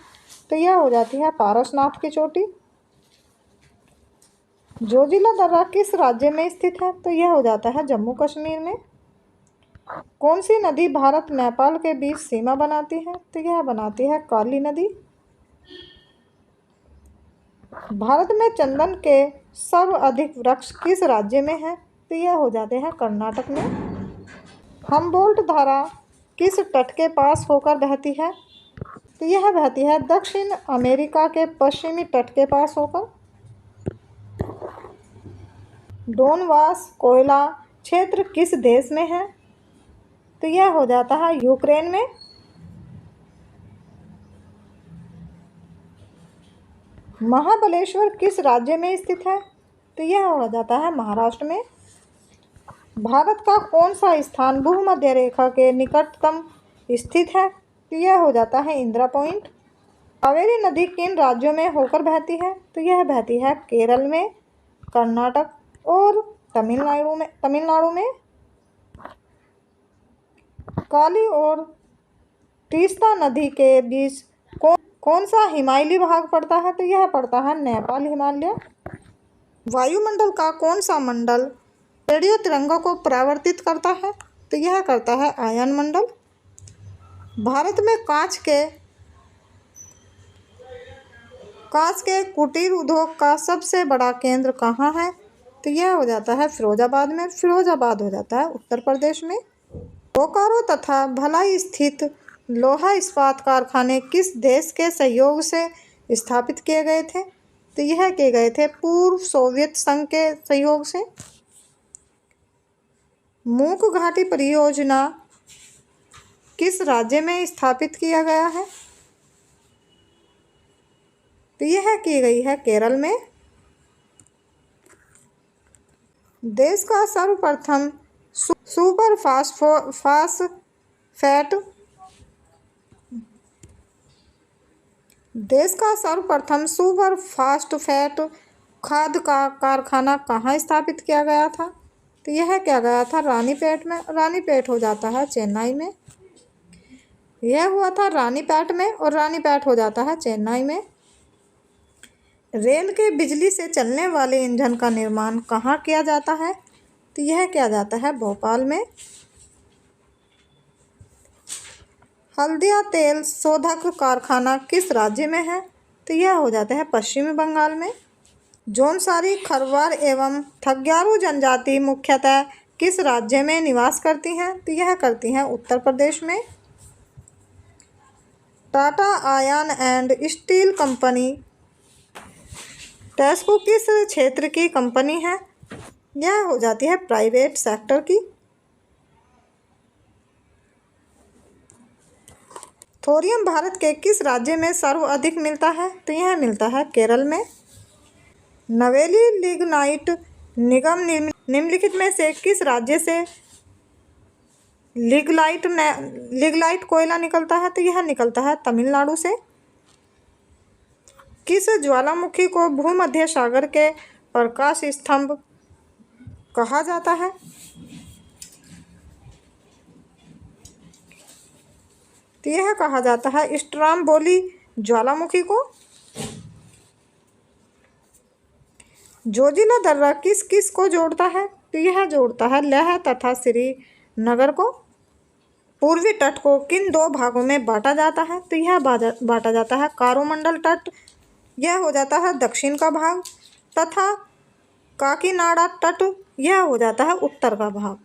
S1: तो यह हो जाती है पारसनाथ की चोटी। जोजिला दर्रा किस राज्य में स्थित है? तो यह हो जाता है जम्मू कश्मीर में। कौन सी नदी भारत नेपाल के बीच सीमा बनाती है? तो यह बनाती है काली नदी। भारत में चंदन के सर्वाधिक वृक्ष किस राज्य में है? तो यह हो जाते हैं कर्नाटक में। हम्बोल्ट धारा किस तट के पास होकर बहती है? तो यह बहती है दक्षिण अमेरिका के पश्चिमी तट के पास होकर। डोनबास कोयला क्षेत्र किस देश में है? तो यह हो जाता है यूक्रेन में। महाबलेश्वर किस राज्य में स्थित है? तो यह हो जाता है महाराष्ट्र में। भारत का कौन सा स्थान भूमध्य रेखा के निकटतम स्थित है? तो यह हो जाता है इंदिरा पॉइंट। कावेरी नदी किन राज्यों में होकर बहती है? तो यह बहती है केरल में, कर्नाटक और तमिलनाडु में। काली और तीस्ता नदी के बीच कौन सा हिमालयी भाग पड़ता है? तो यह पड़ता है नेपाल हिमालय। वायुमंडल का कौन सा मंडल रेडियो तरंगों को परावर्तित करता है? तो यह करता है आयन मंडल। भारत में कांच के कुटीर उद्योग का सबसे बड़ा केंद्र कहाँ है? तो यह हो जाता है फिरोजाबाद में। फिरोजाबाद हो जाता है उत्तर प्रदेश में। बोकारो तथा भिलाई स्थित लोहा इस्पात कारखाने किस देश के सहयोग से स्थापित किए गए थे? तो यह किए गए थे पूर्व सोवियत संघ के सहयोग से। मूक घाटी परियोजना किस राज्य में स्थापित किया गया है? तो यह की गई है केरल में। देश का सर्वप्रथम सुपर फास्फेट खाद का कारखाना कहाँ स्थापित किया गया था? तो यह किया गया था रानीपेट में। रानीपेट हो जाता है चेन्नई में। यह हुआ था रानीपेट में और रानीपेट हो जाता है चेन्नई में। रेल के बिजली से चलने वाले इंजन का निर्माण कहाँ किया जाता है? तो यह किया जाता है भोपाल में। हल्दिया तेल शोधक कारखाना किस राज्य में है? तो यह हो जाता है पश्चिमी बंगाल में। जौनसारी, खरवार एवं थग्यारू जनजाति मुख्यतः किस राज्य में निवास करती हैं? तो यह करती हैं उत्तर प्रदेश में। Tata iron and steel company टेस्को किस क्षेत्र की कंपनी है? यह हो जाती है प्राइवेट सेक्टर की। थोरियम भारत के किस राज्य में सर्वाधिक मिलता है? तो यह मिलता है केरल में। नवेली लिग्नाइट निगम निम्नलिखित में से किस राज्य से लिग्नाइट कोयला निकलता है? तो यह निकलता है तमिलनाडु से। किस ज्वालामुखी को भूमध्य सागर के प्रकाश स्तंभ कहा जाता है? तो यह कहा जाता है स्ट्रोम्बोली ज्वालामुखी को। जोजिला दर्रा किस किस को जोड़ता है? तो यह जोड़ता है लेह तथा श्रीनगर को। पूर्वी तट को किन दो भागों में बांटा जाता है? तो यह बांटा जाता है कारोमंडल तट, यह हो जाता है दक्षिण का भाग, तथा काकीनाडा तट, यह हो जाता है उत्तर का भाग।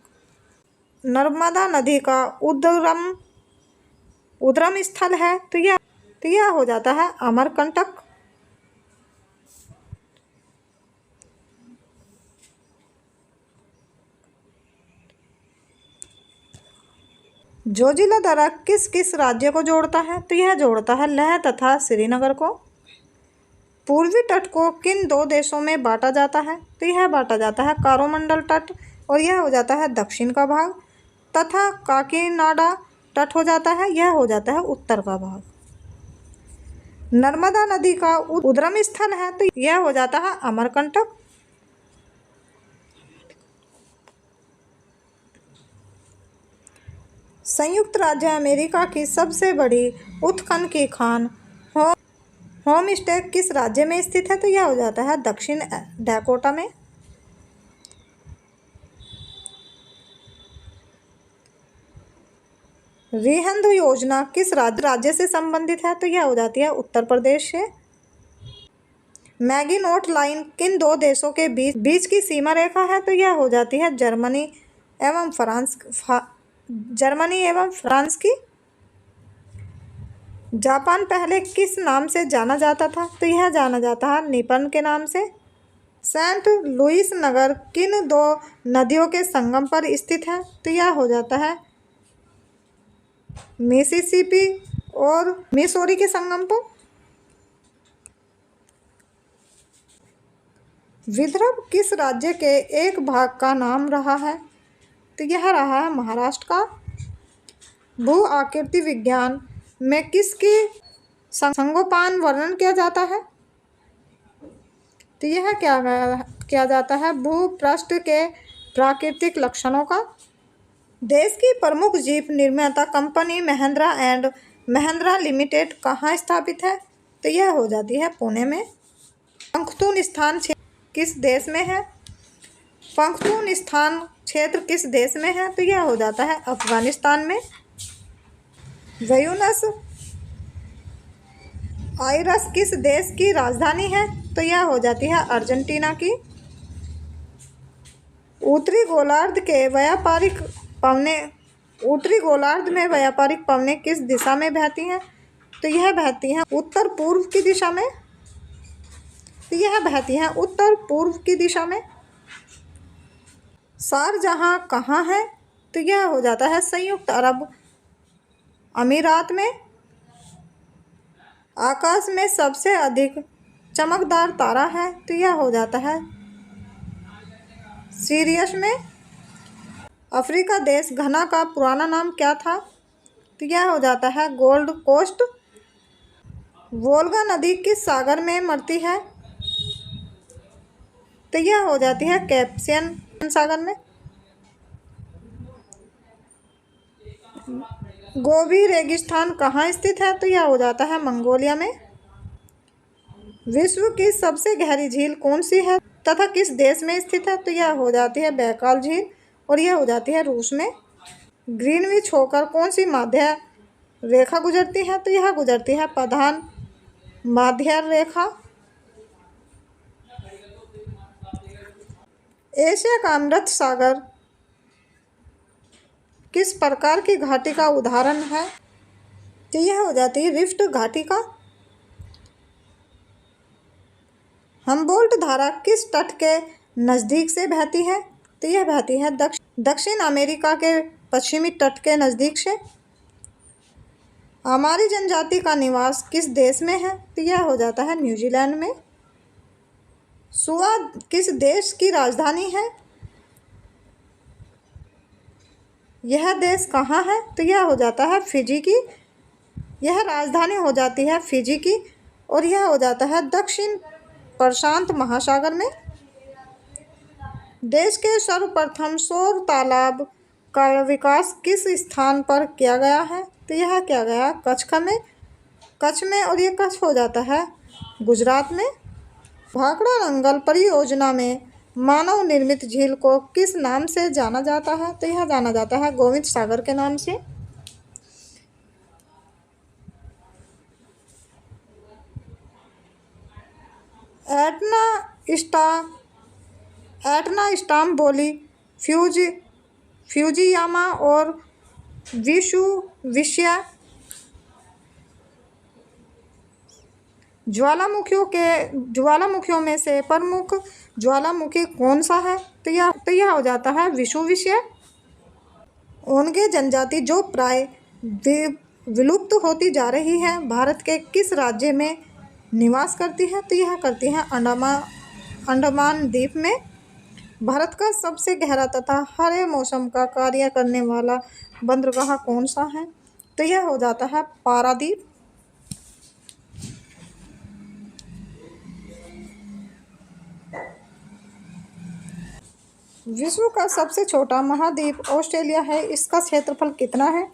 S1: नर्मदा नदी का उद्गम उद्गम स्थल है तो यह हो जाता है अमरकंटक। जोजिला दर्रा किस किस राज्य को जोड़ता है तो यह जोड़ता है लेह तथा श्रीनगर को। पूर्वी तट को किन दो देशों में बांटा जाता है तो यह बांटा जाता है कोरोमंडल तट और यह हो जाता है दक्षिण का भाग, तथा काकीनाडा तट हो जाता है, यह हो जाता है उत्तर का भाग। नर्मदा नदी का उद्गम स्थल है तो यह हो जाता है अमरकंटक। संयुक्त राज्य अमेरिका की सबसे बड़ी उत्खनन की खान होम स्टे किस राज्य में स्थित है तो यह हो जाता है दक्षिण डैकोटा में। रिहंद योजना किस राज्य से संबंधित है तो यह हो जाती है उत्तर प्रदेश से। मैगिनोट लाइन किन दो देशों के बीच की सीमा रेखा है तो यह हो जाती है जर्मनी एवं फ्रांस की। जापान पहले किस नाम से जाना जाता था तो यह जाना जाता है निपन के नाम से। सेंट लुइस नगर किन दो नदियों के संगम पर स्थित है तो यह हो जाता है मिसिसिपी और मिसौरी के संगम पर। विदर्भ किस राज्य के एक भाग का नाम रहा है तो यह रहा है महाराष्ट्र का। भू आकृति विज्ञान में किसकी संगोपान वर्णन किया जाता है तो यह क्या किया जाता है भूपृष्ठ के प्राकृतिक लक्षणों का। देश की प्रमुख जीप निर्माता company Mahindra and Mahindra limited कहाँ स्थापित है तो यह हो जाती है पुणे में। पंख्तून स्थान किस देश में है? पंख्तून स्थान क्षेत्र किस देश में है तो यह हो जाता है अफगानिस्तान में। ब्यूनस आयर्स किस देश की राजधानी है तो यह हो जाती है अर्जेंटीना की। उत्तरी गोलार्ध में व्यापारिक पवनें किस दिशा में बहती हैं तो यह बहती हैं उत्तर पूर्व की दिशा में। शारजाह कहाँ है तो यह हो जाता है संयुक्त अरब अमीरात में। आकाश में सबसे अधिक चमकदार तारा है तो यह हो जाता है सीरियस में। अफ्रीका देश घना का पुराना नाम क्या था तो यह हो जाता है गोल्ड कोस्ट। वोल्गा नदी किस सागर में मरती है तो यह हो जाती है कैस्पियन सागर में। गोबी रेगिस्तान कहाँ स्थित है तो यह हो जाता है मंगोलिया में। विश्व की सबसे गहरी झील कौन सी है तथा किस देश में स्थित है तो यह हो जाती है बैकाल झील और यह हो जाती है रूस में। ग्रीनविच होकर कौन सी माध्य रेखा गुजरती है तो यह गुजरती है प्रधान माध्य रेखा। एशिया का अमृत सागर किस प्रकार की घाटी का उदाहरण है तो यह हो जाती है रिफ्ट घाटी का। हम्बोल्ट धारा किस तट के नज़दीक से बहती है तो यह बहती है दक्षिण अमेरिका के पश्चिमी तट के नज़दीक से। हमारी जनजाति का निवास किस देश में है तो यह हो जाता है न्यूजीलैंड में। सुआ किस देश की राजधानी है यह देश कहाँ है तो यह हो जाता है फिजी की। यह राजधानी हो जाती है फिजी की और यह हो जाता है दक्षिण प्रशांत महासागर में। देश के सर्वप्रथम सौर तालाब का विकास किस स्थान पर किया गया है तो यह किया गया कच्छ में और ये कच्छ हो जाता है गुजरात में। भाखड़ा नंगल परियोजना में मानव निर्मित झील को किस नाम से जाना जाता है तो यह जाना जाता है गोविंद सागर के नाम से। एटना स्टाम्बोली फ्यूजियामा और विशुविशिया ज्वालामुखियों में से प्रमुख ज्वालामुखी कौन सा है? तो यह हो जाता है विषुववृष्य। ओंगे जनजाति जो प्राय विलुप्त होती जा रही है, भारत के किस राज्य में निवास करती है? तो यह करती है अंडमान द्वीप में। भारत का सबसे गहरा तथा हरे मौसम का कार्य करने वाला बंदरगाह कौन सा है? तो यह हो जाता है पारादीप। विश्व का सबसे छोटा महाद्वीप ऑस्ट्रेलिया है, इसका क्षेत्रफल कितना है?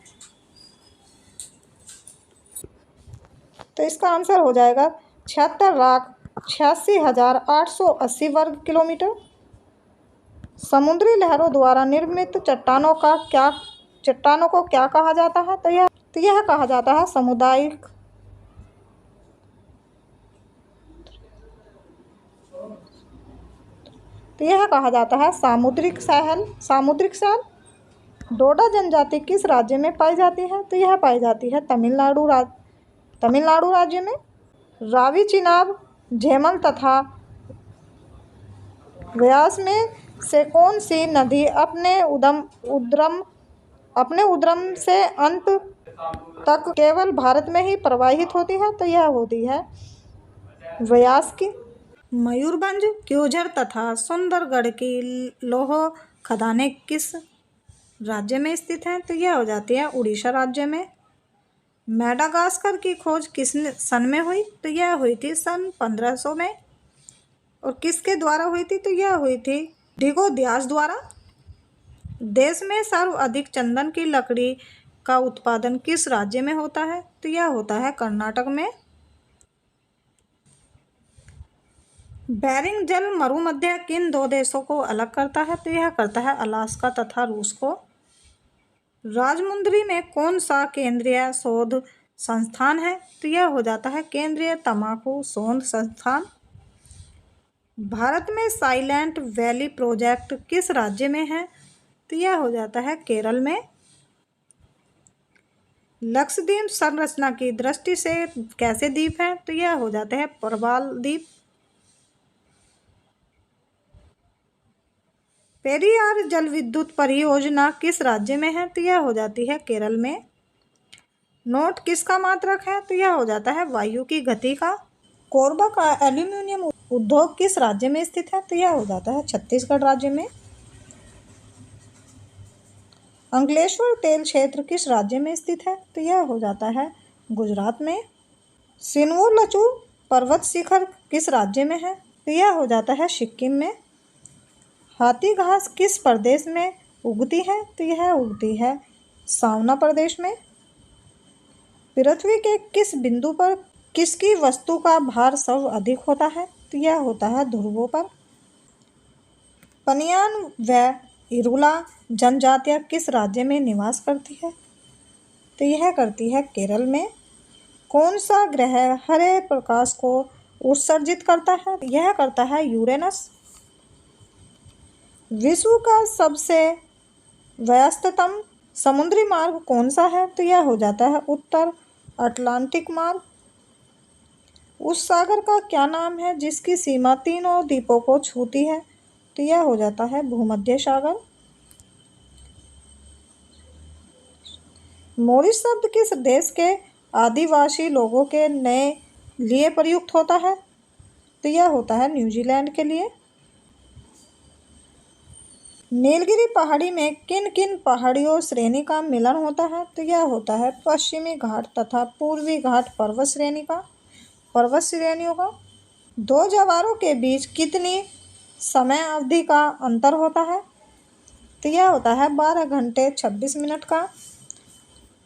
S1: तो इसका आंसर हो जाएगा 76,86,880 वर्ग किलोमीटर। समुद्री लहरों द्वारा निर्मित चट्टानों को क्या कहा जाता है? तो यह कहा जाता है सामुदायिक। तो यह कहा जाता है सामुद्रिक शैल। डोडा जनजाति किस राज्य में पाई जाती है? तो यह पाई जाती है तमिलनाडु राज्य में। रावी, चिनाब, झेलम तथा व्यास में से कौन सी नदी अपने उद्गम से अंत तक केवल भारत में ही प्रवाहित होती है? तो यह होती है व्यास की। मयूरभंज, क्योंझर तथा सुंदरगढ़ की लौह खदानें किस राज्य में स्थित हैं? तो यह हो जाती है उड़ीसा राज्य में। मेडागास्कर की खोज किस सन में हुई? तो यह हुई थी सन 1500 में। और किसके द्वारा हुई थी? तो यह हुई थी डिगो दियास द्वारा। देश में सर्वाधिक चंदन की लकड़ी का उत्पादन किस राज्य में होता है? तो यह होता है कर्नाटक में। बेरिंग जल मरुमध्य किन दो देशों को अलग करता है? तो यह करता है अलास्का तथा रूस को। राजमुंदरी में कौन सा केंद्रीय शोध संस्थान है? तो यह हो जाता है केंद्रीय तंबाकू शोध संस्थान। भारत में साइलेंट वैली प्रोजेक्ट किस राज्य में है? तो यह हो जाता है केरल में। लक्षद्वीप संरचना की दृष्टि से कैसे द्वीप है? तो यह हो जाते हैं प्रवाल द्वीप। पेरियार जल विद्युत परियोजना किस राज्य में है? तो यह हो जाती है केरल में। नोट किसका मात्रक है? तो यह हो जाता है वायु की गति का। कोरबा का एल्यूमिनियम उद्योग किस राज्य में स्थित है? तो यह हो जाता है छत्तीसगढ़ राज्य में। अंकलेश्वर तेल क्षेत्र किस राज्य में स्थित है? तो यह हो जाता है गुजरात में। सिनवो लचू पर्वत शिखर किस राज्य में है? तो यह हो जाता है सिक्किम में। हाथी घास किस प्रदेश में उगती है? तो यह उगती है सावना प्रदेश में। पृथ्वी के किस बिंदु पर किसकी वस्तु का भार सर्वाधिक होता है? तो यह होता है ध्रुवों पर। पनियान व इरुला जनजातियां किस राज्य में निवास करती है? तो यह करती है केरल में। कौन सा ग्रह हरे प्रकाश को उत्सर्जित करता है? यह करता है यूरेनस। विश्व का सबसे व्यस्ततम समुद्री मार्ग कौन सा है? तो यह हो जाता है उत्तर अटलांटिक मार्ग। उस सागर का क्या नाम है जिसकी सीमा तीनों द्वीपों को छूती है? तो यह हो जाता है भूमध्य सागर। मॉरिस शब्द किस देश के आदिवासी लोगों के नए लिए प्रयुक्त होता है? तो यह होता है न्यूजीलैंड के लिए। नीलगिरी पहाड़ी में किन किन पहाड़ियों श्रेणी का मिलन होता है? तो यह होता है पश्चिमी घाट तथा पूर्वी घाट पर्वत श्रेणियों का। दो जवारों के बीच कितनी समय अवधि का अंतर होता है? तो यह होता है 12 घंटे 26 मिनट का।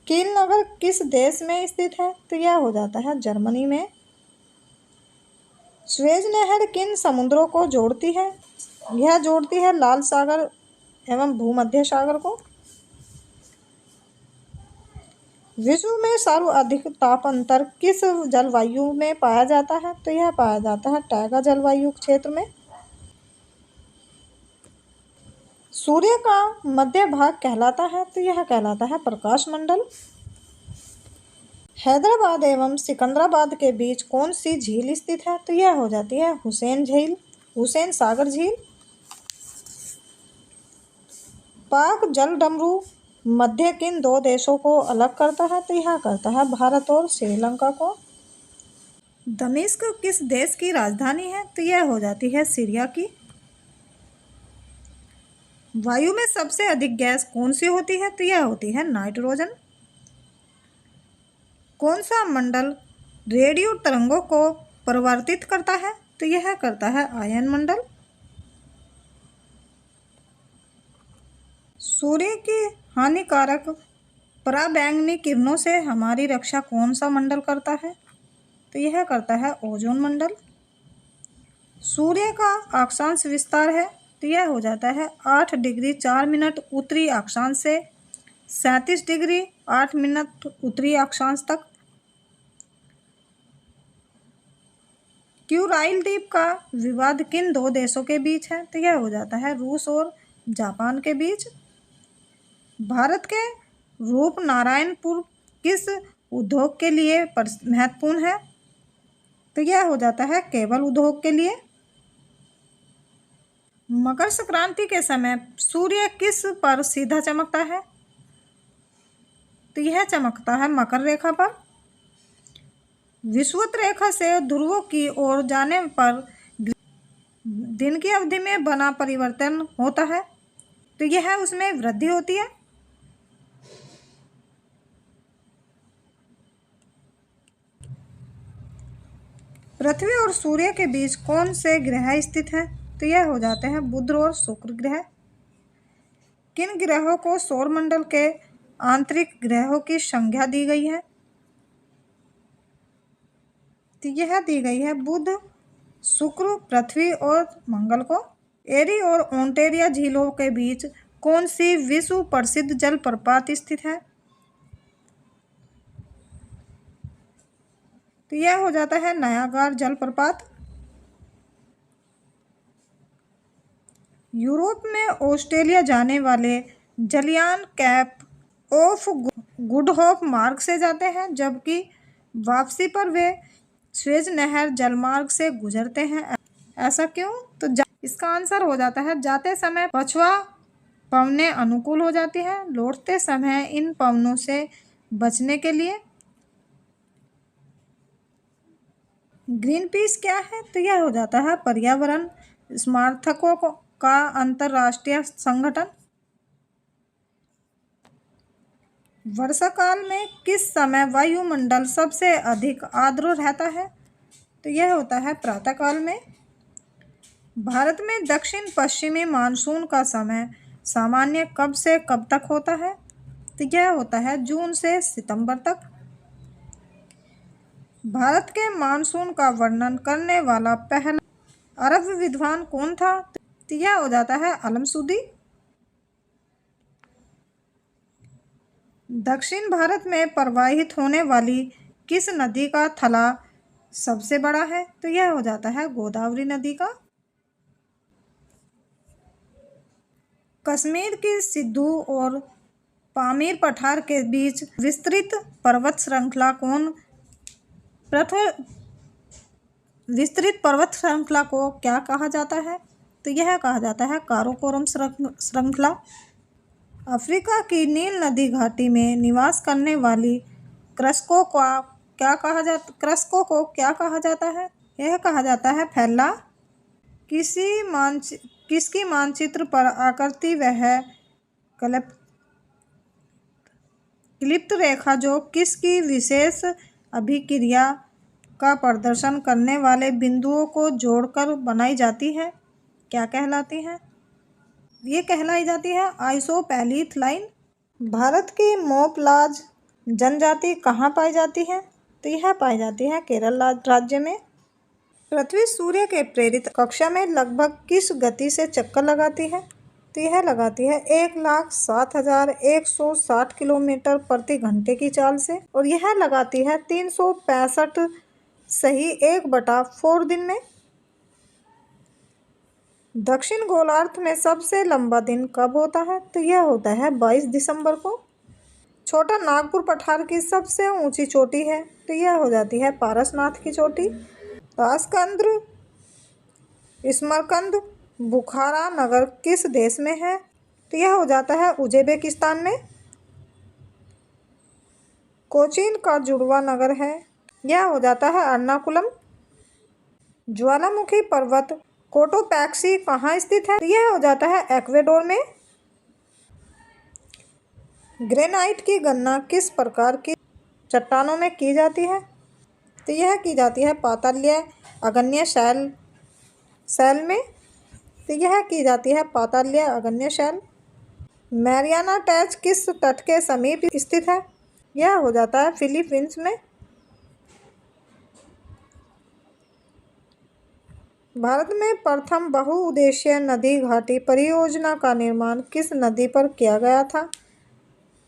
S1: कील नगर किस देश में स्थित है? तो यह हो जाता है जर्मनी में। स्वेज नहर किन समुद्रों को जोड़ती है? यह जोड़ती है लाल सागर एवं भूमध्य सागर को। विश्व में सर्वाधिक ताप अंतर किस जलवायु में पाया जाता है? तो यह पाया जाता है टैगा जलवायु क्षेत्र में। सूर्य का मध्य भाग कहलाता है? तो यह कहलाता है प्रकाश मंडल। हैदराबाद एवं सिकंदराबाद के बीच कौन सी झील स्थित है? तो यह हो जाती है हुसैन झील, हुसैन सागर झील। पाक जलडमरू मध्य किन दो देशों को अलग करता है? तो यह करता है भारत और श्रीलंका को। दमिश्क किस देश की राजधानी है? तो यह हो जाती है सीरिया की। वायु में सबसे अधिक गैस कौन सी होती है? तो यह होती है नाइट्रोजन। कौन सा मंडल रेडियो तरंगों को परावर्तित करता है? तो यह करता है आयन मंडल। सूर्य की हानिकारक पराबैंगनी किरणों से हमारी रक्षा कौन सा मंडल करता है? तो यह करता है ओजोन मंडल। सूर्य का अक्षांश विस्तार है, तो यह हो जाता है 8 डिग्री 4 मिनट उत्तरी अक्षांश से 37 डिग्री 8 मिनट उत्तरी अक्षांश तक। क्यूराइल द्वीप का विवाद किन दो देशों के बीच है? तो यह हो जाता है रूस और जापान के बीच। भारत के रूपनारायणपुर किस उद्योग के लिए महत्वपूर्ण है? तो यह हो जाता है केबल उद्योग के लिए। मकर संक्रांति के समय सूर्य किस पर सीधा चमकता है? तो यह चमकता है मकर रेखा पर। विषुवत रेखा से ध्रुवों की ओर जाने पर दिन की अवधि में बना परिवर्तन होता है, तो यह उसमें वृद्धि होती है। पृथ्वी और सूर्य के बीच कौन से ग्रह स्थित हैं? तो यह हो जाते हैं बुध और शुक्र ग्रह। किन ग्रहों को सौरमंडल के आंतरिक ग्रहों की संज्ञा दी गई है? तो यह दी गई है बुध, शुक्र, पृथ्वी और मंगल को। एरी और ओंटेरिया झीलों के बीच कौन सी विश्व प्रसिद्ध जलप्रपात स्थित है? तो यह हो जाता है नायागार जलप्रपात। यूरोप में ऑस्ट्रेलिया जाने वाले जलियान कैप ऑफ गुड होप मार्ग से जाते हैं, जबकि वापसी पर वे स्वेज नहर जलमार्ग से गुजरते हैं। ऐसा क्यों? तो इसका आंसर हो जाता है जाते समय पछुआ पवनें अनुकूल हो जाती है, लौटते समय इन पवनों से बचने के लिए। ग्रीन पीस क्या है? तो यह हो जाता है पर्यावरण समर्थकों का अंतरराष्ट्रीय संगठन। वर्षा काल में किस समय वायुमंडल सबसे अधिक आर्द्र रहता है? तो यह होता है प्रातःकाल में। भारत में दक्षिण पश्चिमी मानसून का समय सामान्य कब से कब तक होता है? तो यह होता है जून से सितंबर तक। भारत के मानसून का वर्णन करने वाला पहला अरब विद्वान कौन था? तो यह हो जाता है अलमसूदी। दक्षिण भारत में प्रवाहित होने वाली किस नदी का थला सबसे बड़ा है? तो यह हो जाता है गोदावरी नदी का। कश्मीर की सिद्धू और पामीर पठार के बीच विस्तृत पर्वत श्रृंखला विस्तृत पर्वत श्रृंखला को क्या कहा जाता है? तो यह कहा जाता है काराकोरम श्रृंखला। अफ्रीका की नील नदी घाटी में निवास करने वाली कृषकों को क्या कहा जाता है? यह कहा जाता है फैला। किसकी मानचित्र पर आकृति वह क्लिप्त रेखा जो किसकी विशेष अभिक्रिया का प्रदर्शन करने वाले बिंदुओं को जोड़कर बनाई जाती है, क्या कहलाती है? ये कहलाई जाती है आइसोपैलिथ लाइन। भारत की मोपलाज जनजाति कहाँ पाई जाती है? तो यह पाई जाती है केरल राज्य में। पृथ्वी सूर्य के प्रेरित कक्षा में लगभग किस गति से चक्कर लगाती है? तो यह लगाती है 1,07,160 किलोमीटर प्रति घंटे की चाल से, और यह लगाती है 365 सही 1/4 दिन में। दक्षिण गोलार्ध में सबसे लंबा दिन कब होता है? तो यह होता है 22 दिसंबर को। छोटा नागपुर पठार की सबसे ऊंची चोटी है, तो यह हो जाती है पारसनाथ की चोटी। ताशकंद स्मरकंद बुखारा नगर किस देश में है, तो यह हो जाता है उज्बेकिस्तान में। कोचीन का जुड़वा नगर है, यह हो जाता है एर्नाकुलम। ज्वालामुखी पर्वत कोटोपैक्सी कहाँ स्थित है, तो यह हो जाता है इक्वाडोर में। ग्रेनाइट की गणना किस प्रकार की चट्टानों में की जाती है, तो यह की जाती है पाताल्य आग्नेय शैल में, तो यह की जाती है पाताल्य आग्नेय शैल। मैरियाना ट्रेंच किस तट के समीप स्थित है, यह हो जाता है फिलीपींस में। भारत में प्रथम बहुउद्देशीय नदी घाटी परियोजना का निर्माण किस नदी पर किया गया था,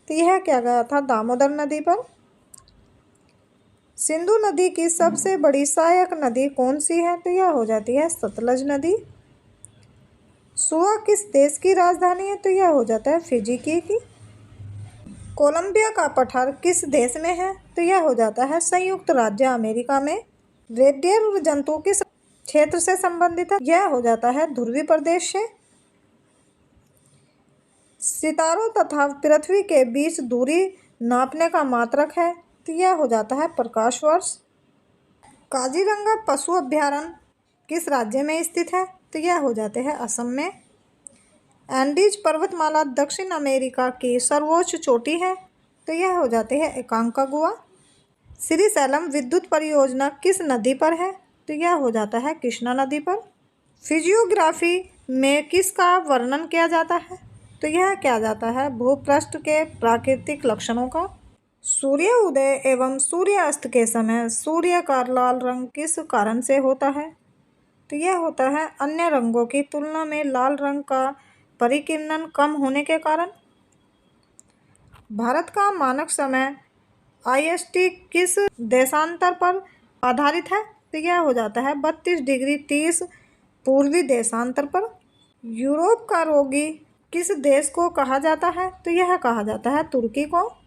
S1: तो यह किया गया था दामोदर नदी पर। सिंधु नदी की सबसे बड़ी सहायक नदी कौन सी है, तो यह हो जाती है सतलज नदी। सुआ किस देश की राजधानी है, तो यह हो जाता है फिजी की। कोलंबिया का पठार किस देश में है, तो यह हो जाता है संयुक्त राज्य अमेरिका में। रेडियल जंतु किस क्षेत्र से संबंधित है, यह हो जाता है ध्रुवीय प्रदेश से। सितारों तथा पृथ्वी के बीच दूरी नापने का मात्रक है, तो यह हो जाता है प्रकाश वर्ष। काजीरंगा पशु अभयारण्य किस राज्य में स्थित है, तो यह हो जाते हैं असम में। एंडीज पर्वतमाला दक्षिण अमेरिका की सर्वोच्च चोटी है, तो यह हो जाते हैं एकांकागुआ। श्रीशैलम विद्युत परियोजना किस नदी पर है, तो यह हो जाता है कृष्णा नदी पर। फिजियोग्राफी में किसका वर्णन किया जाता है, तो यह किया जाता है भूपृष्ठ के प्राकृतिक लक्षणों का। सूर्य उदय एवं सूर्यास्त के समय सूर्य का लाल रंग किस कारण से होता है, तो यह होता है अन्य रंगों की तुलना में लाल रंग का परिकिरणन कम होने के कारण। भारत का मानक समय IST किस देशांतर पर आधारित है, तो यह हो जाता है 32 डिग्री 30 पूर्वी देशांतर पर। यूरोप का रोगी किस देश को कहा जाता है, तो यह कहा जाता है तुर्की को।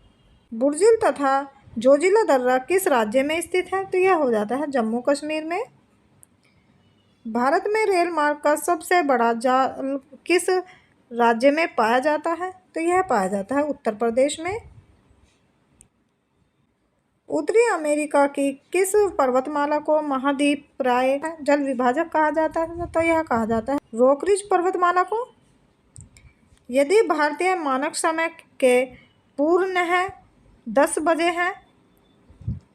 S1: बुर्जिल तथा जोजिला दर्रा किस राज्य में स्थित है, तो यह हो जाता है जम्मू कश्मीर में। भारत में रेल मार्ग का सबसे बड़ा जाल किस राज्य में पाया जाता है, तो यह पाया जाता है उत्तर प्रदेश में। उत्तरी अमेरिका की किस पर्वतमाला को महाद्वीप प्राय जल विभाजक कहा जाता है, तो यह कहा जाता है रोकरिज पर्वतमाला को। यदि भारतीय मानक समय के पूर्व 10 बजे हैं,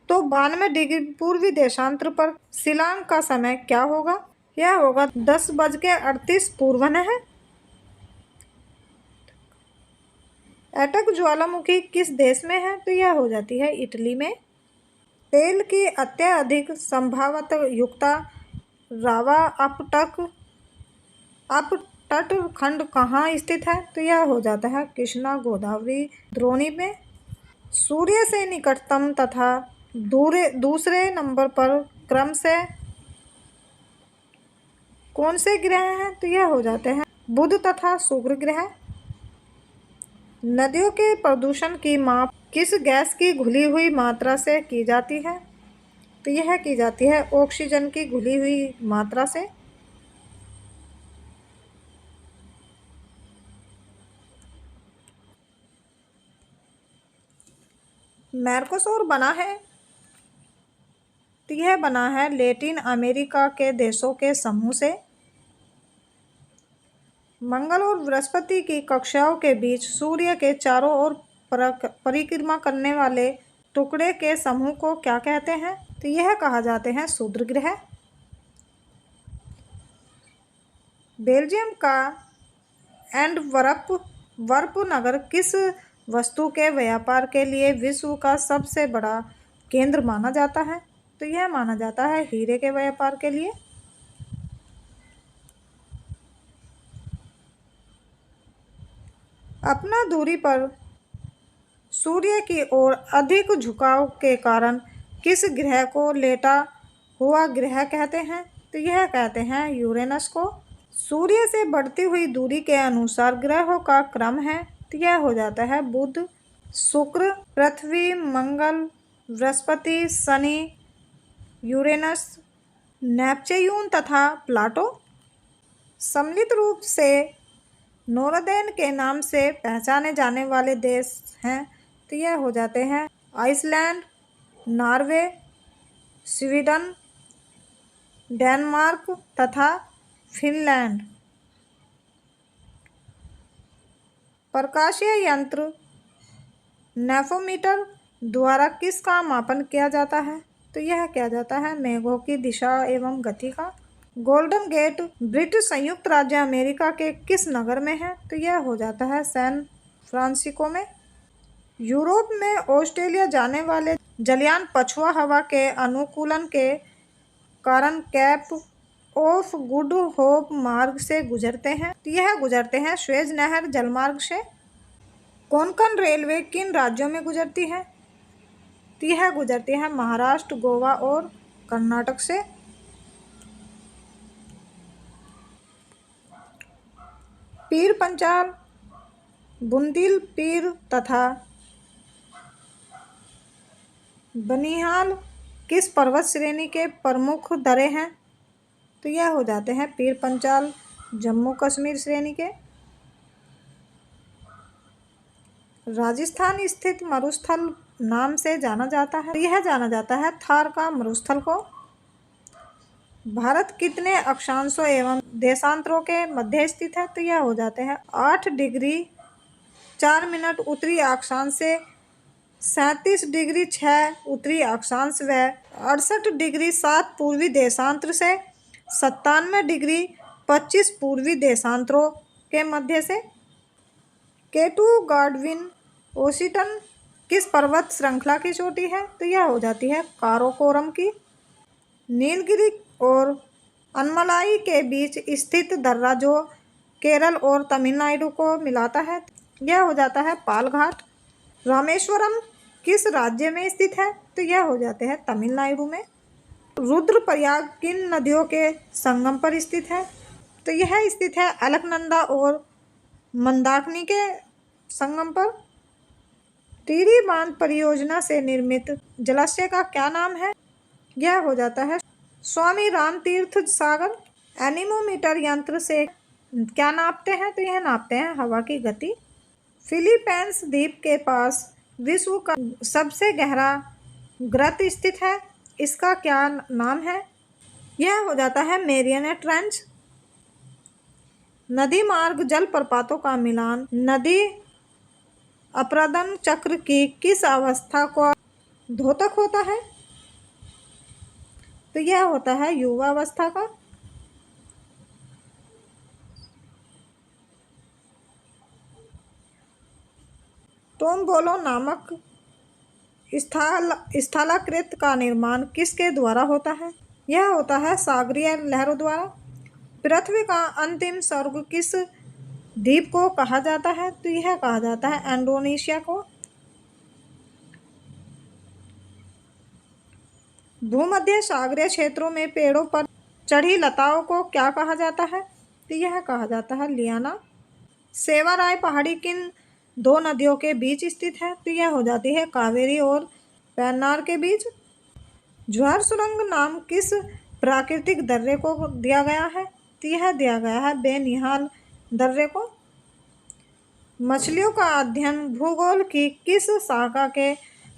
S1: तो 92 डिग्री पूर्वी देशांतर पर शिलांग का समय क्या होगा, यह होगा 10:38 पूर्व है। एटक ज्वालामुखी किस देश में है, तो यह हो जाती है इटली में। तेल की अत्यधिक संभावत युक्त रावा अपतट खंड कहाँ स्थित है, तो यह हो जाता है कृष्णा गोदावरी द्रोणी में। सूर्य से निकटतम तथा दूसरे नंबर पर क्रम से कौन से ग्रह हैं, तो यह हो जाते हैं बुध तथा शुक्र ग्रह। नदियों के प्रदूषण की माप किस गैस की घुली हुई मात्रा से की जाती है, तो यह की जाती है ऑक्सीजन की घुली हुई मात्रा से। मेरकोसुर बना है, तो यह बना है लैटिन अमेरिका के देशों के समूह से। मंगल और बृहस्पति की कक्षाओं के बीच सूर्य के चारों ओर परिक्रमा करने वाले टुकड़े के समूह को क्या कहते हैं, तो यह कहा जाते हैं क्षुद्र ग्रह। बेल्जियम का एंटवर्प नगर किस वस्तु के व्यापार के लिए विश्व का सबसे बड़ा केंद्र माना जाता है, तो यह माना जाता है हीरे के व्यापार के लिए। अपना दूरी पर सूर्य की ओर अधिक झुकाव के कारण किस ग्रह को लेटा हुआ ग्रह कहते हैं, तो यह कहते हैं यूरेनस को। सूर्य से बढ़ती हुई दूरी के अनुसार ग्रहों का क्रम है, तो यह हो जाता है बुध शुक्र, पृथ्वी, मंगल, बृहस्पति, शनि, यूरेनस, नेपच्यून तथा प्लाटो। सम्मिलित रूप से नॉर्वेन के नाम से पहचाने जाने वाले देश हैं तो यह हो जाते हैं आइसलैंड, नॉर्वे, स्वीडन, डेनमार्क तथा फिनलैंड। प्रकाशीय यंत्र नेफोमीटर द्वारा किसका मापन किया जाता है तो यह किया जाता है मेघों की दिशा एवं गति का। गोल्डन गेट ब्रिटिश संयुक्त राज्य अमेरिका के किस नगर में है तो यह हो जाता है सैन फ्रांसिस्को में। यूरोप में ऑस्ट्रेलिया जाने वाले जलयान पछुआ हवा के अनुकूलन के कारण कैप ऑफ गुड होप मार्ग से गुजरते हैं तो यह गुजरते हैं स्वेज नहर जलमार्ग से। कोंकण रेलवे किन राज्यों में गुजरती है तो यह गुजरती है महाराष्ट्र, गोवा और कर्नाटक से। पीर पंचाल, बुंदेलपीर तथा बनिहाल किस पर्वत श्रेणी के प्रमुख दर्रे हैं तो यह हो जाते हैं पीर पंचाल जम्मू कश्मीर श्रेणी के। राजस्थान स्थित मरुस्थल नाम से जाना जाता है यह जाना जाता है थार का मरुस्थल को। भारत कितने अक्षांशों एवं देशांतरों के मध्य स्थित है तो यह हो जाते हैं 8 डिग्री 4 मिनट उत्तरी अक्षांश से 37 डिग्री 6 उत्तरी अक्षांश व 68 डिग्री 7 पूर्वी देशांतर से 97 डिग्री 25 पूर्वी देशांतरों के मध्य से। केटू गाडविन ओसिटन किस पर्वत श्रृंखला की चोटी है तो यह हो जाती है काराकोरम की। नीलगिरी और अनमलाई के बीच स्थित दर्रा जो केरल और तमिलनाडु को मिलाता है यह हो जाता है पाल घाट। रामेश्वरम किस राज्य में स्थित है तो यह हो जाते हैं तमिलनाडु में। रुद्रप्रयाग किन नदियों के संगम पर स्थित है तो यह स्थित है अलकनंदा और मंदाकिनी के संगम पर। टिहरी बांध परियोजना से निर्मित जलाशय का क्या नाम है यह हो जाता है स्वामी रामतीर्थ सागर। एनीमोमीटर यंत्र से क्या नापते हैं तो यह नापते हैं हवा की गति। फिलीपींस द्वीप के पास विश्व का सबसे गहरा गर्त स्थित है इसका क्या नाम है यह हो जाता है मेरियाना ट्रेंच। नदी मार्ग जलप्रपातों का मिलान नदी अपरदन चक्र की किस अवस्था को द्योतक होता है तो यह होता है युवा अवस्था का। टोम्बोलो नामक स्थलाकृत का निर्माण किसके द्वारा होता है यह होता है सागरीय लहरों द्वारा। पृथ्वी का अंतिम स्वर्ग किस द्वीप को कहा जाता है तो यह कहा जाता है इंडोनेशिया को। भूमध्य सागरीय क्षेत्रों में पेड़ों पर चढ़ी लताओं को क्या कहा जाता है तो यह कहा जाता है लियाना। सेवाराय पहाड़ी किन 2 नदियों के बीच स्थित है तो यह हो जाती है कावेरी और पेन्नार के बीच। ज्वार सुरंग नाम किस प्राकृतिक दर्रे को दिया गया है तो यह दिया गया है बेनिहाल दर्रे को। मछलियों का अध्ययन भूगोल की किस शाखा के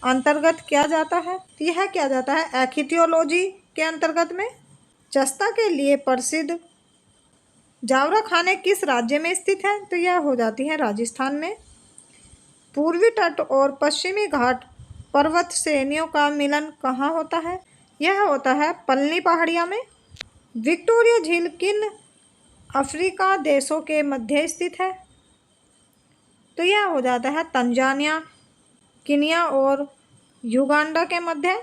S1: अंतर्गत किया जाता है तो यह किया जाता है एथियोलॉजी के अंतर्गत में। चस्ता के लिए प्रसिद्ध जावरा खाने किस राज्य में स्थित है तो यह हो जाती है राजस्थान में। पूर्वी तट और पश्चिमी घाट पर्वत श्रेणियों का मिलन कहाँ होता है यह होता है पलनी पहाड़ियाँ में। विक्टोरिया झील किन अफ्रीका देशों के मध्य स्थित है तो यह हो जाता है तंजानिया, केन्या और युगांडा के मध्य।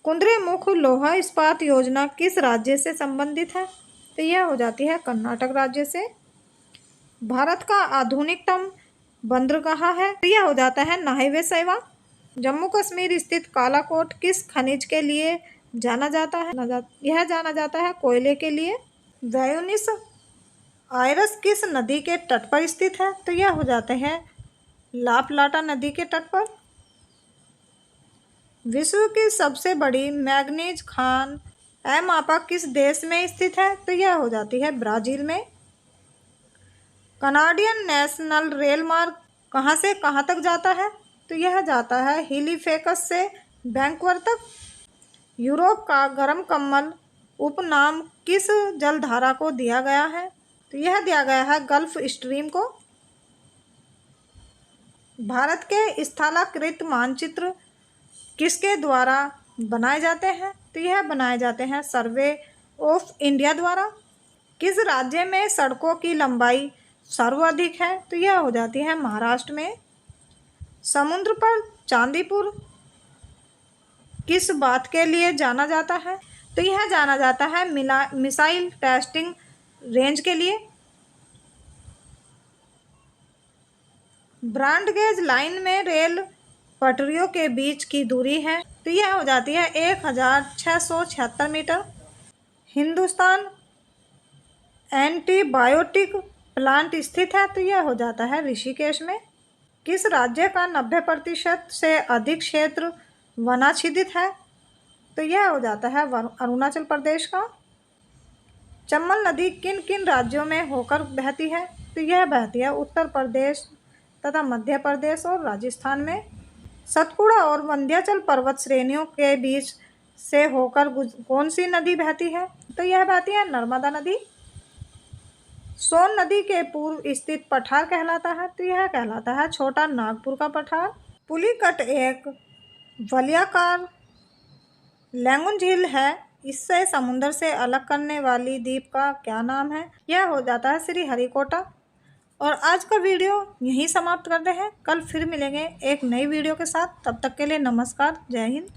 S1: कुद्रेमुख लोहा इस्पात योजना किस राज्य से संबंधित है तो यह हो जाती है कर्नाटक राज्य से। भारत का आधुनिकतम बंदरगाह है तो यह हो जाता है नाहिवे सेवा। जम्मू कश्मीर स्थित कालाकोट किस खनिज के लिए जाना जाता है यह जाना जाता है कोयले के लिए। ब्यूनस आयर्स किस नदी के तट पर स्थित है तो यह हो जाते हैं लापलाटा नदी के तट पर। विश्व की सबसे बड़ी मैग्नीज खान मापा किस देश में स्थित है? तो यह हो जाती है ब्राजील में। कनाडियन नेशनल रेल मार्ग कहाँ से कहाँ तक जाता है? तो यह जाता है हिलिफेकस से वैंकूवर तक। यूरोप का गर्म कम्बल उपनाम किस जलधारा को दिया गया है? तो यह दिया गया है गल्फ स्ट्रीम को। भारत के स्थलाकृत मानचित्र किसके द्वारा बनाए जाते हैं? तो यह बनाए जाते हैं सर्वे ऑफ इंडिया द्वारा। किस राज्य में सड़कों की लंबाई सर्वाधिक है? तो यह हो जाती है महाराष्ट्र में। समुद्र पर चांदीपुर किस बात के लिए जाना जाता है? तो यह जाना जाता है मिसाइल टेस्टिंग रेंज के लिए। ब्रॉड गेज लाइन में रेल पटरियों के बीच की दूरी है, तो यह हो जाती है 1676 मीटर। हिंदुस्तान एंटीबायोटिक प्लांट स्थित है, तो यह हो जाता है ऋषिकेश में। किस राज्य का 90% से अधिक क्षेत्र वनाच्छादित है? तो यह हो जाता है अरुणाचल प्रदेश का। चंबल नदी किन किन राज्यों में होकर बहती है? तो यह बहती है उत्तर प्रदेश तथा मध्य प्रदेश और राजस्थान में। सतपुड़ा और विंध्याचल पर्वत श्रेणियों के बीच से होकर कौन सी नदी बहती है? तो यह बहती है नर्मदा नदी। सोन नदी के पूर्व स्थित पठार कहलाता है, तो यह कहलाता है छोटा नागपुर का पठार। पुलिकट एक वलयाकार लैगून झील है, इससे समुद्र से अलग करने वाली द्वीप का क्या नाम है? यह हो जाता है श्री हरिकोटा। और आज का वीडियो यहीं समाप्त करते हैं। कल फिर मिलेंगे एक नई वीडियो के साथ। तब तक के लिए नमस्कार, जय हिंद।